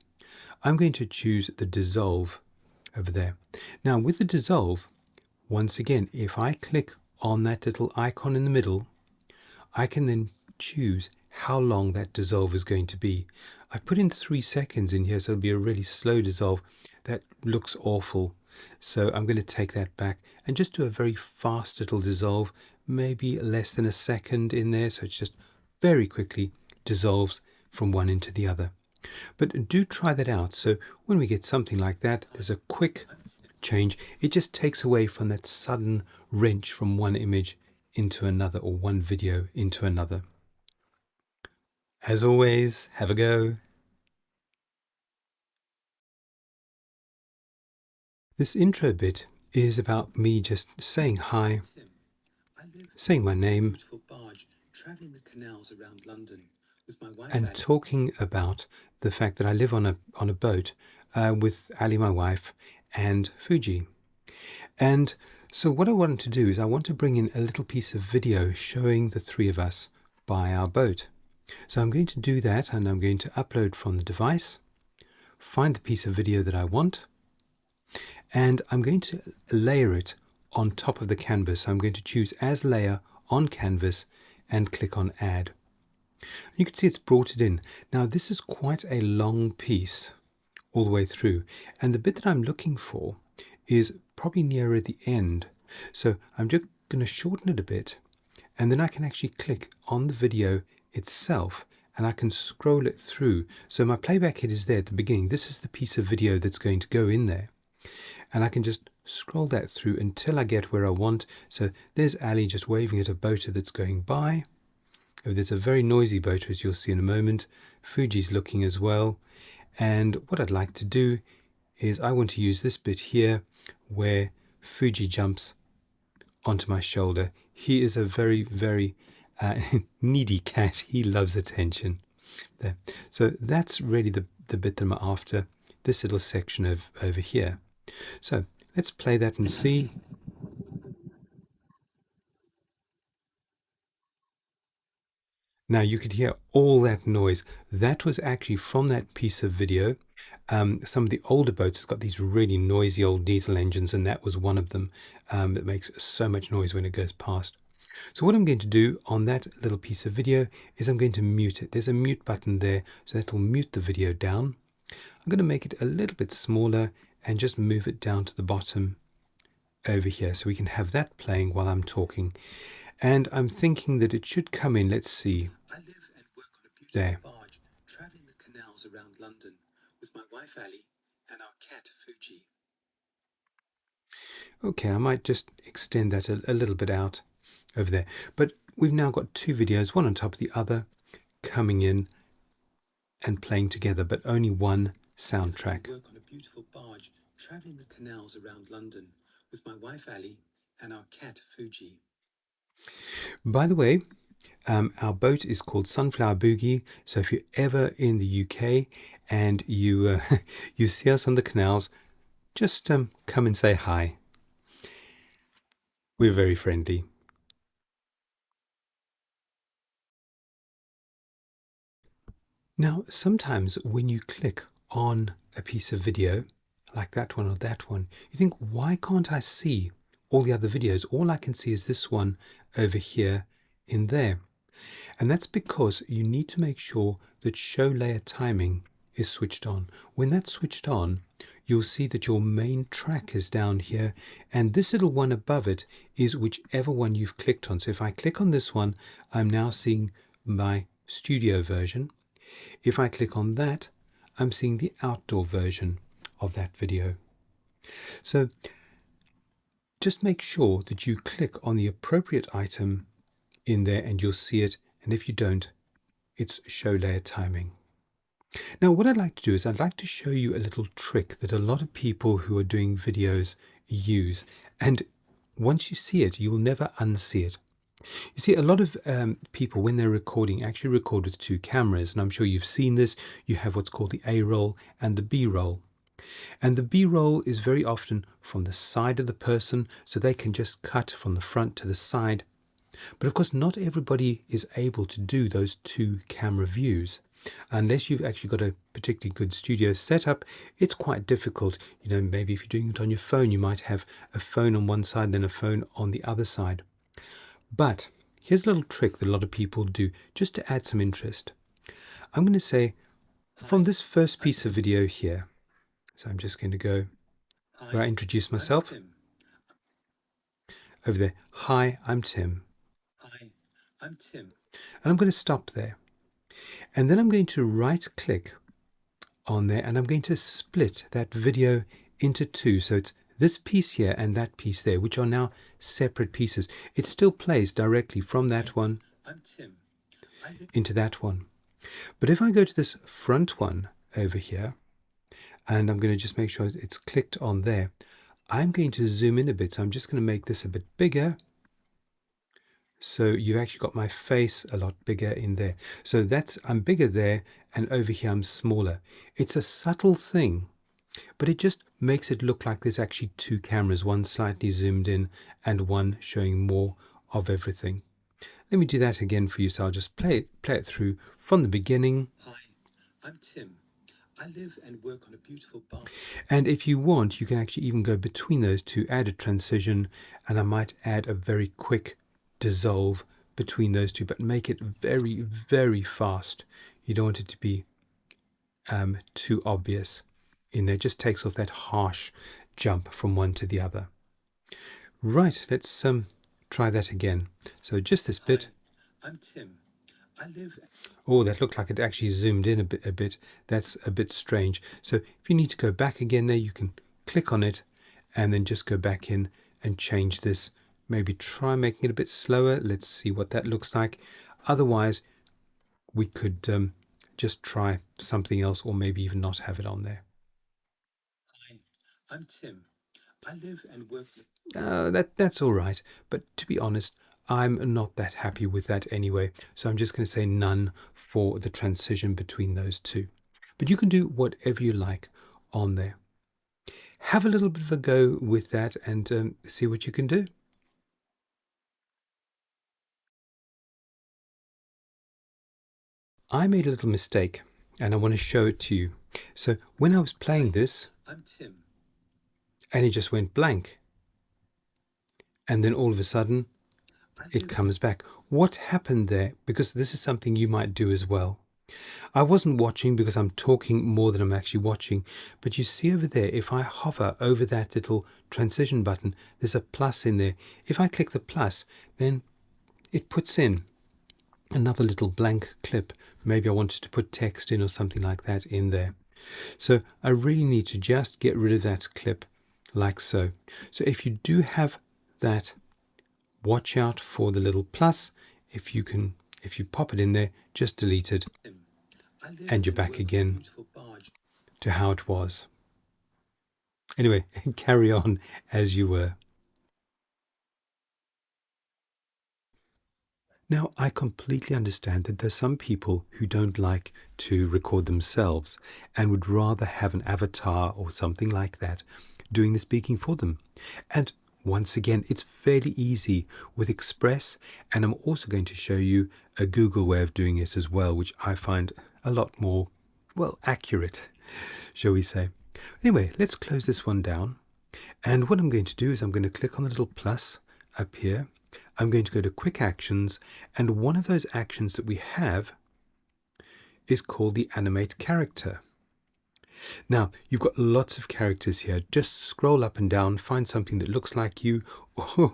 I'm going to choose the dissolve over there. Now with the dissolve, once again, if I click on that little icon in the middle, I can then choose how long that dissolve is going to be. I put in 3 seconds in here, so it'll be a really slow dissolve. That looks awful. So I'm going to take that back and just do a very fast little dissolve, maybe less than a second in there. So it's just very quickly dissolves from one into the other. But do try that out. So when we get something like that, there's a quick change. It just takes away from that sudden wrench from one image into another, or one video into another. As always, have a go. This intro bit is about me just saying hi, saying my name, and talking about the fact that I live on a boat with Ali, my wife, and Fuji. And so what I want to do is I want to bring in a little piece of video showing the three of us by our boat. So I'm going to do that, and I'm going to upload from the device, find the piece of video that I want, and I'm going to layer it on top of the canvas. So I'm going to choose as layer on canvas and click on add. You can see it's brought it in. Now this is quite a long piece all the way through, and the bit that I'm looking for is probably nearer the end. So I'm just going to shorten it a bit, and then I can actually click on the video itself and I can scroll it through. So my playback head is there at the beginning. This is the piece of video that's going to go in there, and I can just scroll that through until I get where I want. So there's Ali just waving at a boater that's going by. There's a very noisy boater, as you'll see in a moment. Fuji's looking as well. And what I'd like to do is I want to use this bit here where Fuji jumps onto my shoulder. He is a very, very needy cat. He loves attention. There. So that's really the bit that I'm after, this little section of over here. So let's play that and see. Now you could hear all that noise. That was actually from that piece of video. Some of the older boats have got these really noisy old diesel engines, and that was one of them that makes so much noise when it goes past. So what I'm going to do on that little piece of video is I'm going to mute it. There's a mute button there, so that will mute the video down. I'm going to make it a little bit smaller and just move it down to the bottom over here so we can have that playing while I'm talking. And I'm thinking that it should come in, let's see. I live and work on a beautiful barge, traveling the canals around London with my wife Ali and our cat Fuji. Okay, I might just extend that a little bit out over there. But we've now got two videos, one on top of the other, coming in and playing together, but only one soundtrack. I work on a beautiful barge, traveling the canals around London with my wife Ali and our cat Fuji. By the way, our boat is called Sunflower Boogie, so if you're ever in the UK and you you see us on the canals, just come and say hi. We're very friendly. Now, sometimes when you click on a piece of video, like that one or that one, you think, why can't I see all the other videos? All I can see is this one over here in there. And that's because you need to make sure that show layer timing is switched on. When that's switched on, you'll see that your main track is down here, and this little one above it is whichever one you've clicked on. So if I click on this one, I'm now seeing my studio version. If I click on that, I'm seeing the outdoor version of that video. So just make sure that you click on the appropriate item in there and you'll see it. And if you don't, it's show layer timing. Now, what I'd like to do is I'd like to show you a little trick that a lot of people who are doing videos use. And once you see it, you'll never unsee it. You see, a lot of people, when they're recording, actually record with two cameras. And I'm sure you've seen this. You have what's called the A-roll and the B-roll. And the B-roll is very often from the side of the person, so they can just cut from the front to the side. But of course, not everybody is able to do those two camera views. Unless you've actually got a particularly good studio setup, it's quite difficult. You know, maybe if you're doing it on your phone, you might have a phone on one side, then a phone on the other side. But here's a little trick that a lot of people do, just to add some interest. I'm going to say, from this first piece of video here, so I'm just going to go where I introduce myself. Over there, hi, I'm Tim. Hi, I'm Tim. And I'm going to stop there. And then I'm going to right click on there and I'm going to split that video into two. So it's this piece here and that piece there, which are now separate pieces. It still plays directly from that one into that one. But if I go to this front one over here, and I'm going to just make sure it's clicked on there, I'm going to zoom in a bit. So I'm just going to make this a bit bigger. So you've actually got my face a lot bigger in there. So I'm bigger there, and over here I'm smaller. It's a subtle thing, but it just makes it look like there's actually two cameras, one slightly zoomed in and one showing more of everything. Let me do that again for you. So I'll just play it through from the beginning. Hi, I'm Tim. I live and work on a beautiful barn. And if you want, you can actually even go between those two, add a transition, and I might add a very quick dissolve between those two, but make it very, very fast. You don't want it to be too obvious in there. It just takes off that harsh jump from one to the other. Right, let's try that again. So just this bit. Hi, I'm Tim. I live. Oh, that looked like it actually zoomed in a bit. That's a bit strange. So if you need to go back again there, you can click on it and then just go back in and change this. Maybe try making it a bit slower. Let's see what that looks like. Otherwise, we could just try something else, or maybe even not have it on there. Hi, I'm Tim. I live and work. That's all right. But to be honest, I'm not that happy with that anyway. So I'm just going to say none for the transition between those two. But you can do whatever you like on there. Have a little bit of a go with that and see what you can do. I made a little mistake and I want to show it to you. So when I was playing this, I'm Tim, and it just went blank. And then all of a sudden, it comes back. What happened there? Because this is something you might do as well. I wasn't watching because I'm talking more than I'm actually watching, but you see over there, if I hover over that little transition button, there's a plus in there. If I click the plus, then it puts in another little blank clip. Maybe I wanted to put text in or something like that in there. So I really need to just get rid of that clip like so. So if you do have that, watch out for the little plus. If you pop it in there, just delete it and you're back again to how it was. Anyway, carry on as you were. Now, I completely understand that there's some people who don't like to record themselves and would rather have an avatar or something like that doing the speaking for them. And once again, it's fairly easy with Express, and I'm also going to show you a Google way of doing it as well, which I find a lot more, well, accurate, shall we say. Anyway, let's close this one down. And what I'm going to do is I'm going to click on the little plus up here. I'm going to go to Quick Actions, and one of those actions that we have is called the Animate Character. Now, you've got lots of characters here. Just scroll up and down, find something that looks like you,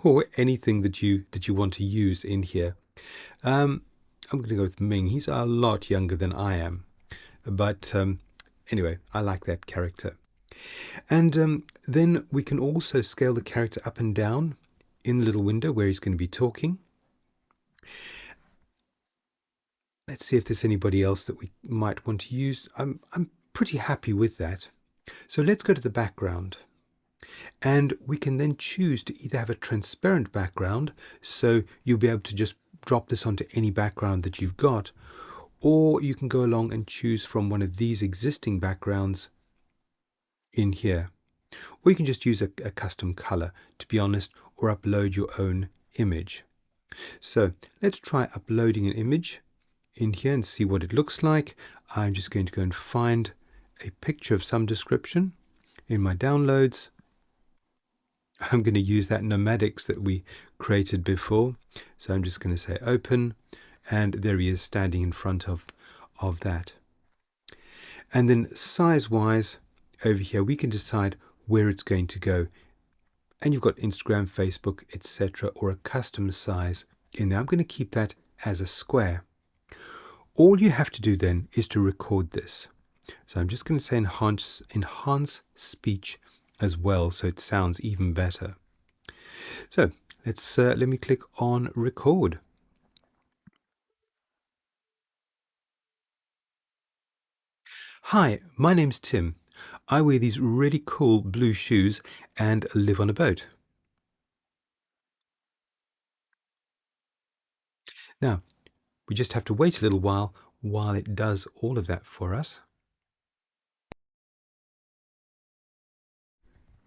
or anything that you want to use in here. I'm going to go with Ming. He's a lot younger than I am, but anyway, I like that character. And then we can also scale the character up and down in the little window where he's going to be talking. Let's see if there's anybody else that we might want to use. I'm pretty happy with that. So let's go to the background. And we can then choose to either have a transparent background, so you'll be able to just drop this onto any background that you've got, or you can go along and choose from one of these existing backgrounds in here. Or you can just use a custom color, to be honest, or upload your own image. So let's try uploading an image in here and see what it looks like. I'm just going to go and find a picture of some description in my downloads. I'm going to use that nomadics that we created before. So I'm just going to say open, and there he is standing in front of that. And then size-wise, over here, we can decide where it's going to go. And you've got Instagram, Facebook, etc., or a custom size in there. I'm going to keep that as a square. All you have to do then is to record this. So I'm just going to say enhance speech as well, so it sounds even better. So let me click on record. Hi, my name's Tim. I wear these really cool blue shoes and live on a boat. Now, we just have to wait a little while it does all of that for us.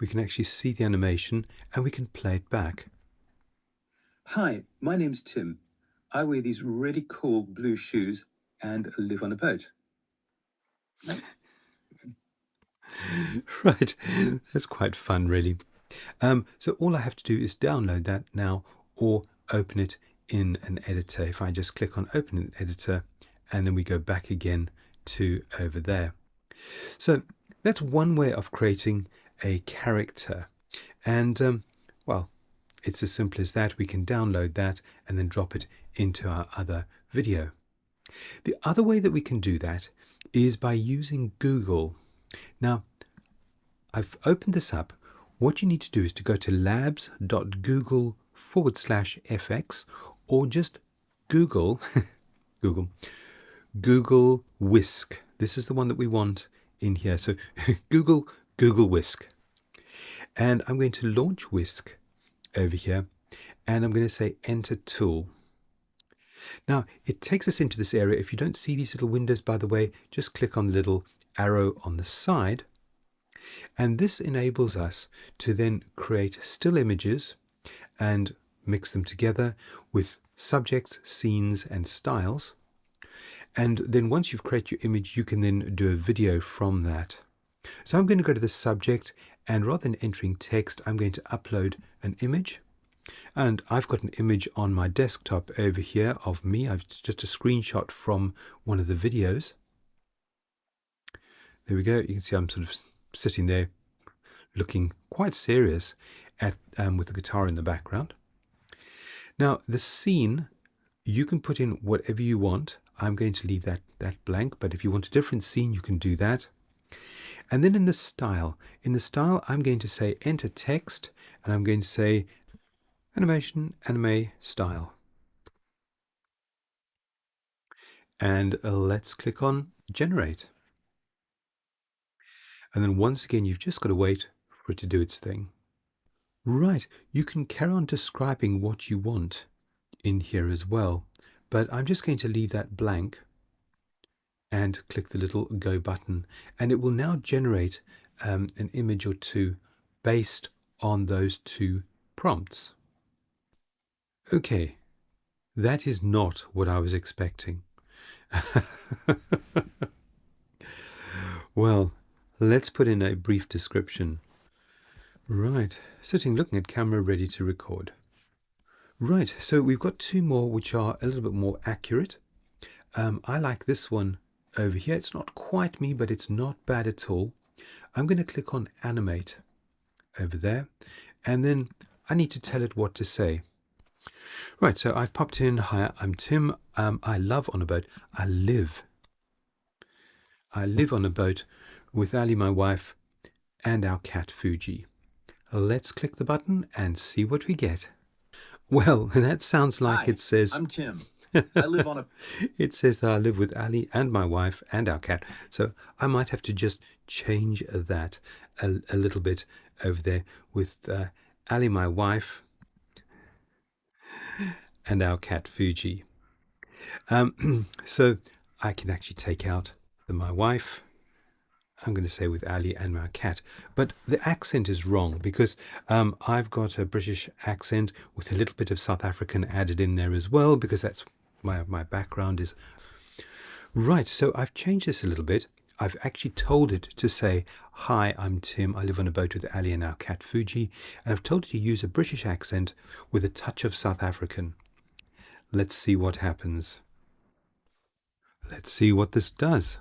We can actually see the animation and we can play it back. Hi, my name's Tim. I wear these really cool blue shoes and live on a boat. Right, that's quite fun, really. So all I have to do is download that now or open it in an editor. If I just click on open in editor and then we go back again to over there. So that's one way of creating a character. And well, it's as simple as that. We can download that and then drop it into our other video. The other way that we can do that is by using Google. Now, I've opened this up. What you need to do is to go to labs.google/fx or just Google Google Whisk. This is the one that we want in here. So Google Whisk. And I'm going to launch Whisk over here, and I'm going to say enter tool. Now it takes us into this area. If you don't see these little windows, by the way, just click on the little arrow on the side, and this enables us to then create still images and mix them together with subjects, scenes, and styles. And then once you've created your image, you can then do a video from that. So I'm going to go to the subject, and rather than entering text, I'm going to upload an image. And I've got an image on my desktop over here of me. It's just a screenshot from one of the videos. There we go. You can see I'm sort of sitting there looking quite serious with the guitar in the background. Now, the scene, you can put in whatever you want. I'm going to leave that blank, but if you want a different scene, you can do that. And then in the style, I'm going to say enter text, and I'm going to say animation, anime style. And let's click on generate. And then once again, you've just got to wait for it to do its thing. Right, you can carry on describing what you want in here as well, but I'm just going to leave that blank and click the little go button, and it will now generate an image or two based on those two prompts. Okay, that is not what I was expecting. Well, let's put in a brief description. Right, sitting looking at camera, ready to record. Right, so we've got two more which are a little bit more accurate. I like this one over here. It's not quite me, but it's not bad at all. I'm going to click on animate over there, and then I need to tell it what to say. Right, so I've popped in, hi, I'm Tim. I love on a boat. I live on a boat with Ali, my wife, and our cat Fuji. Let's click the button and see what we get. Well, that sounds like it says... I'm Tim. I live on a... It says that I live with Ali and my wife and our cat. So I might have to just change that a little bit over there with Ali, my wife, and our cat Fuji. So I can actually take out my wife. I'm going to say with Ali and my cat, but the accent is wrong because I've got a British accent with a little bit of South African added in there as well, because that's my background is. Right, so I've changed this a little bit. I've actually told it to say, hi, I'm Tim. I live on a boat with Ali and our cat Fuji, and I've told it to use a British accent with a touch of South African. Let's see what happens. Let's see what this does.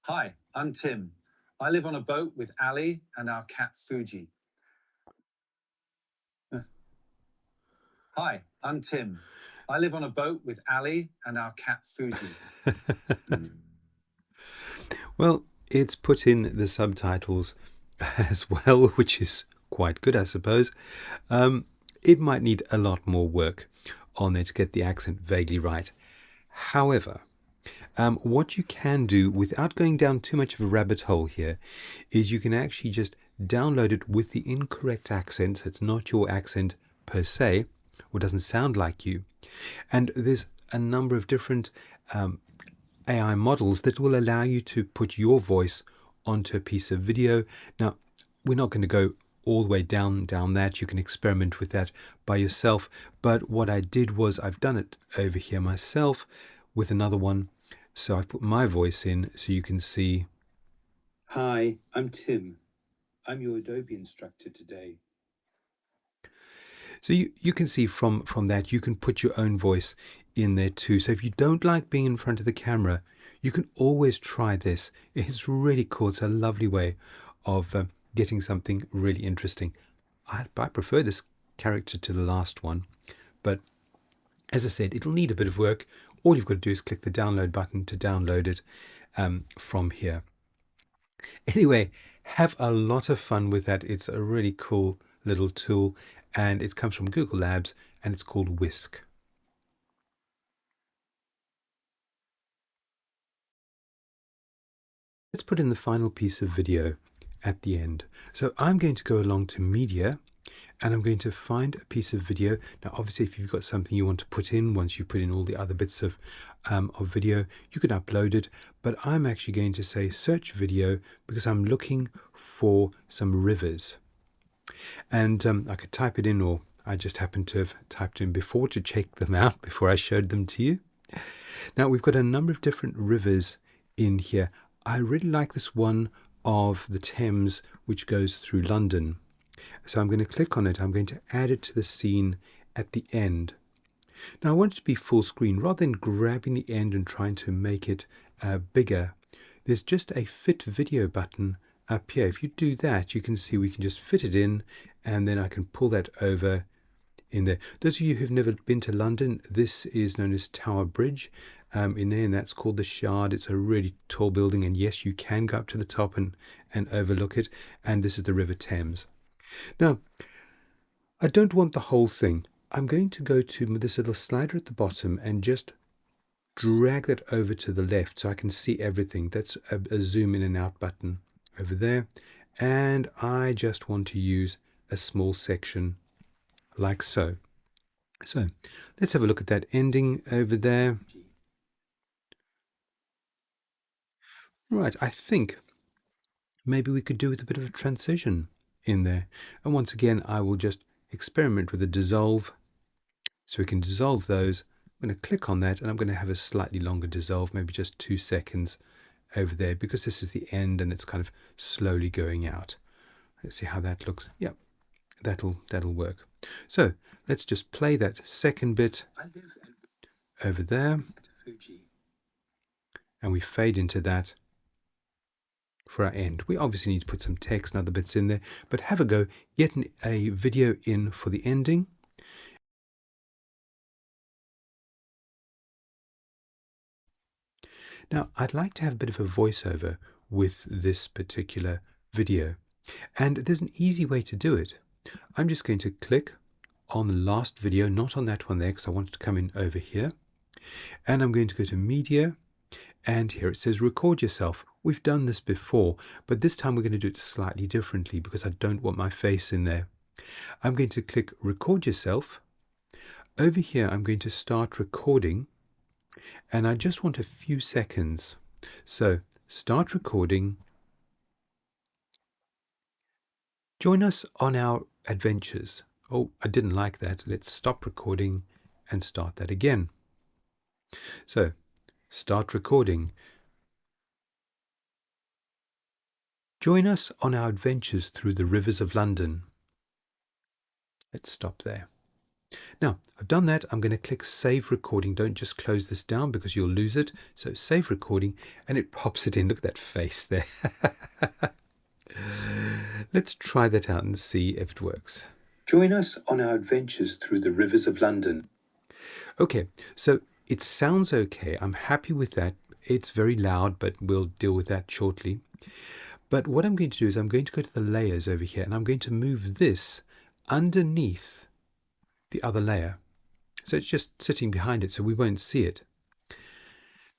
Hi, I'm Tim. I live on a boat with Ali and our cat Fuji. Hi, I'm Tim. I live on a boat with Ali and our cat Fuji. Well, it's put in the subtitles as well, which is quite good, I suppose. It might need a lot more work on there to get the accent vaguely right. However, what you can do without going down too much of a rabbit hole here is you can actually just download it with the incorrect accent. So it's not your accent per se, or doesn't sound like you. And there's a number of different AI models that will allow you to put your voice onto a piece of video. Now, we're not going to go all the way down that. You can experiment with that by yourself. But what I did was I've done it over here myself with another one. So I've put my voice in so you can see. Hi, I'm Tim. I'm your Adobe instructor today. So you can see from that, you can put your own voice in there too. So if you don't like being in front of the camera, you can always try this. It's really cool. It's a lovely way of getting something really interesting. I prefer this character to the last one, but as I said, it'll need a bit of work. All you've got to do is click the download button to download it from here. Anyway, have a lot of fun with that. It's a really cool little tool, and it comes from Google Labs, and it's called Whisk. Let's put in the final piece of video at the end. So I'm going to go along to Media, and I'm going to find a piece of video. Now, obviously, if you've got something you want to put in, once you put in all the other bits of video, you can upload it. But I'm actually going to say search video because I'm looking for some rivers. And I could type it in, or I just happened to have typed in before to check them out before I showed them to you. Now, we've got a number of different rivers in here. I really like this one of the Thames which goes through London. So I'm going to click on it. I'm going to add it to the scene at the end. Now I want it to be full screen. Rather than grabbing the end and trying to make it bigger, there's just a fit video button up here. If you do that, you can see we can just fit it in, and then I can pull that over in there. Those of you who've never been to London, this is known as Tower Bridge in there, and that's called the Shard. It's a really tall building, and yes, you can go up to the top and overlook it. And this is the River Thames. Now, I don't want the whole thing. I'm going to go to this little slider at the bottom and just drag that over to the left so I can see everything. That's a zoom in and out button over there. And I just want to use a small section like so. So let's have a look at that ending over there. Right, I think maybe we could do with a bit of a transition in there. And once again, I will just experiment with a dissolve. So we can dissolve those. I'm going to click on that, and I'm going to have a slightly longer dissolve, maybe just 2 seconds over there, because this is the end and it's kind of slowly going out. Let's see how that looks. Yep, that'll work. So let's just play that second bit over there, and we fade into that for our end. We obviously need to put some text and other bits in there, but have a go, get a video in for the ending. Now, I'd like to have a bit of a voiceover with this particular video, and there's an easy way to do it. I'm just going to click on the last video, not on that one there, because I want it to come in over here, and I'm going to go to Media, and here it says Record Yourself. We've done this before, but this time we're going to do it slightly differently because I don't want my face in there. I'm going to click Record Yourself. Over here, I'm going to start recording, and I just want a few seconds. So start recording. Join us on our adventures. Oh, I didn't like that. Let's stop recording and start that again. So start recording. Join us on our adventures through the rivers of London. Let's stop there. Now, I've done that. I'm going to click Save Recording. Don't just close this down because you'll lose it. So Save Recording, and it pops it in. Look at that face there. Let's try that out and see if it works. Join us on our adventures through the rivers of London. Okay, so it sounds okay. I'm happy with that. It's very loud, but we'll deal with that shortly. But what I'm going to do is I'm going to go to the layers over here, and I'm going to move this underneath the other layer. So it's just sitting behind it, so we won't see it.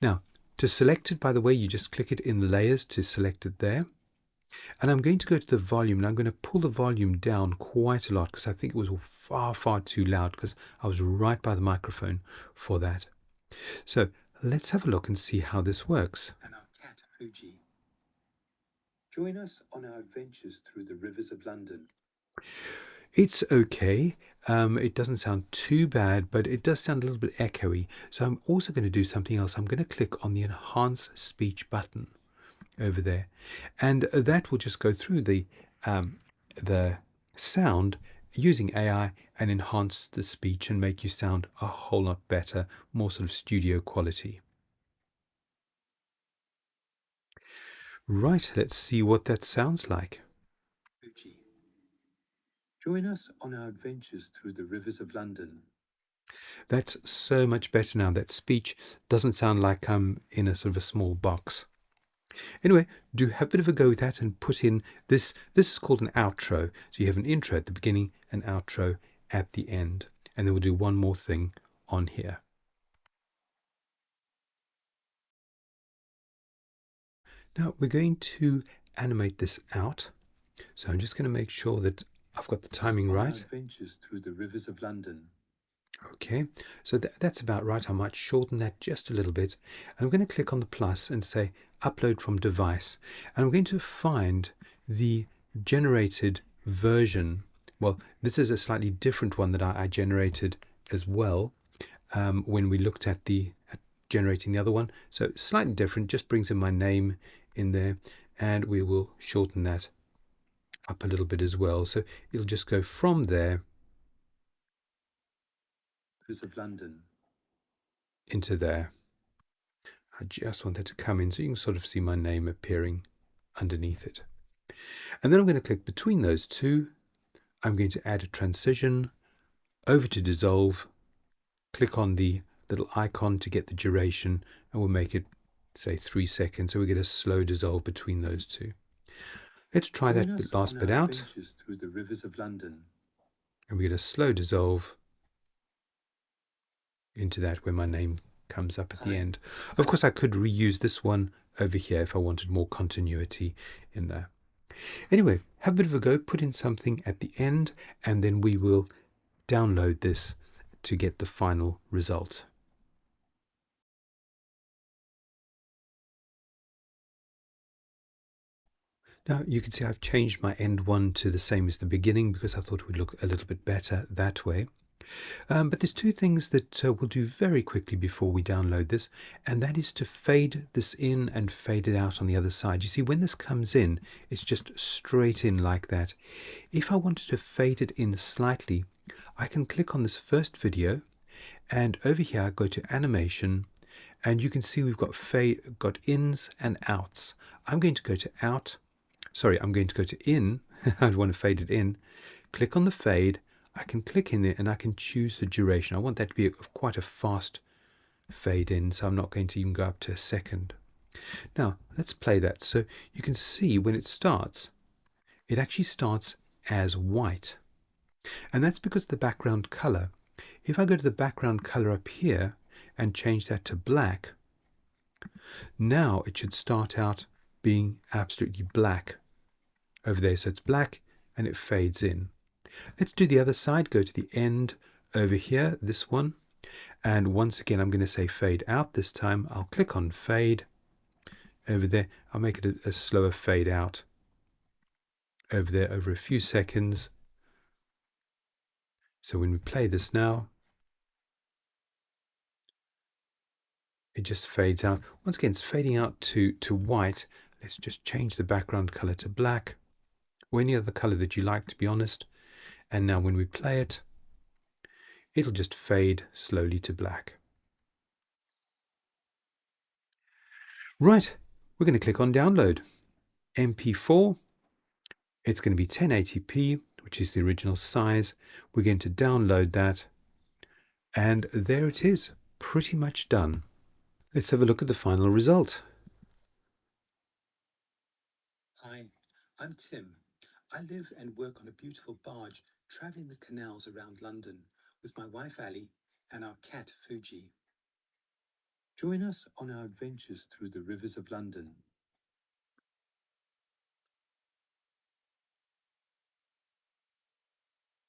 Now, to select it, by the way, you just click it in the layers to select it there. And I'm going to go to the volume, and I'm going to pull the volume down quite a lot because I think it was far, far too loud because I was right by the microphone for that. So let's have a look and see how this works. And our cat, Fuji. Join us on our adventures through the rivers of London. It's okay. It doesn't sound too bad, but it does sound a little bit echoey. So I'm also going to do something else. I'm going to click on the Enhance Speech button over there, and that will just go through the sound using AI and enhance the speech and make you sound a whole lot better, more sort of studio quality. Right, let's see what that sounds like. Join us on our adventures through the rivers of London. That's so much better now. That speech doesn't sound like I'm in a sort of a small box. Anyway, do have a bit of a go with that and put in this. This is called an outro. So you have an intro at the beginning, an outro at the end. And then we'll do one more thing on here. Now we're going to animate this out. So I'm just going to make sure that I've got the timing right. Adventures through the rivers of London. Okay, so that's about right. I might shorten that just a little bit. I'm going to click on the plus and say upload from device. And I'm going to find the generated version. Well, this is a slightly different one that I generated as well when we looked at generating the other one. So slightly different, just brings in my name in there. and we will shorten that up a little bit as well. So it'll just go from there of London into there. I just want that to come in so you can sort of see my name appearing underneath it. And then I'm going to click between those two. I'm going to add a transition over to dissolve, click on the little icon to get the duration, and we'll make it, say, 3 seconds, so we get a slow dissolve between those two. Let's try that last bit out. Through the rivers of London. And we get a slow dissolve into that where my name comes up at the end. Of course, I could reuse this one over here if I wanted more continuity in there. Anyway, have a bit of a go, put in something at the end, and then we will download this to get the final result. Now you can see I've changed my end one to the same as the beginning because I thought it would look a little bit better that way. But there's two things that we'll do very quickly before we download this, and that is to fade this in and fade it out on the other side. You see, when this comes in, it's just straight in like that. If I wanted to fade it in slightly, I can click on this first video, and over here I go to animation, and you can see we've got ins and outs. I'm going to go to out. Sorry, I'm going to go to in. I want to fade it in. Click on the fade. I can click in there and I can choose the duration. I want that to be quite a fast fade in, so I'm not going to even go up to a second. Now, let's play that. So you can see when it starts, it actually starts as white. And that's because of the background color. If I go to the background color up here and change that to black, now it should start out being absolutely black over there. So it's black and it fades in. Let's do the other side. Go to the end over here, this one. And once again, I'm going to say fade out this time. I'll click on fade over there. I'll make it a slower fade out over there over a few seconds. So when we play this now, it just fades out. Once again, it's fading out to white. Let's just change the background color to black or any other color that you like, to be honest. And now when we play it, it'll just fade slowly to black. Right, we're going to click on download. MP4, it's going to be 1080p, which is the original size. We're going to download that. And there it is, pretty much done. Let's have a look at the final result. Hi, I'm Tim. I live and work on a beautiful barge traveling the canals around London with my wife Ali and our cat Fuji. Join us on our adventures through the rivers of London.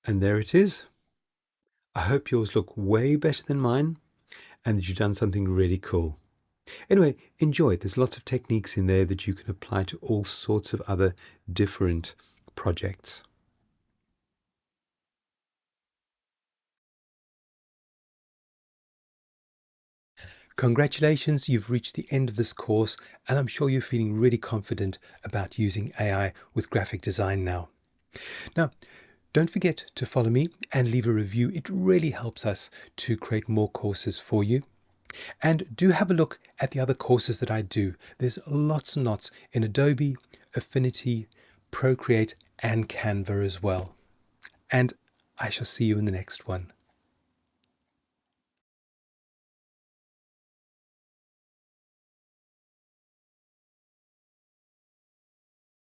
And there it is. I hope yours look way better than mine and that you've done something really cool. Anyway, enjoy it. There's lots of techniques in there that you can apply to all sorts of other different projects. Congratulations, you've reached the end of this course, and I'm sure you're feeling really confident about using AI with graphic design now. Now, don't forget to follow me and leave a review. It really helps us to create more courses for you. And do have a look at the other courses that I do. There's lots and lots in Adobe, Affinity, Procreate, and Canva as well. And I shall see you in the next one.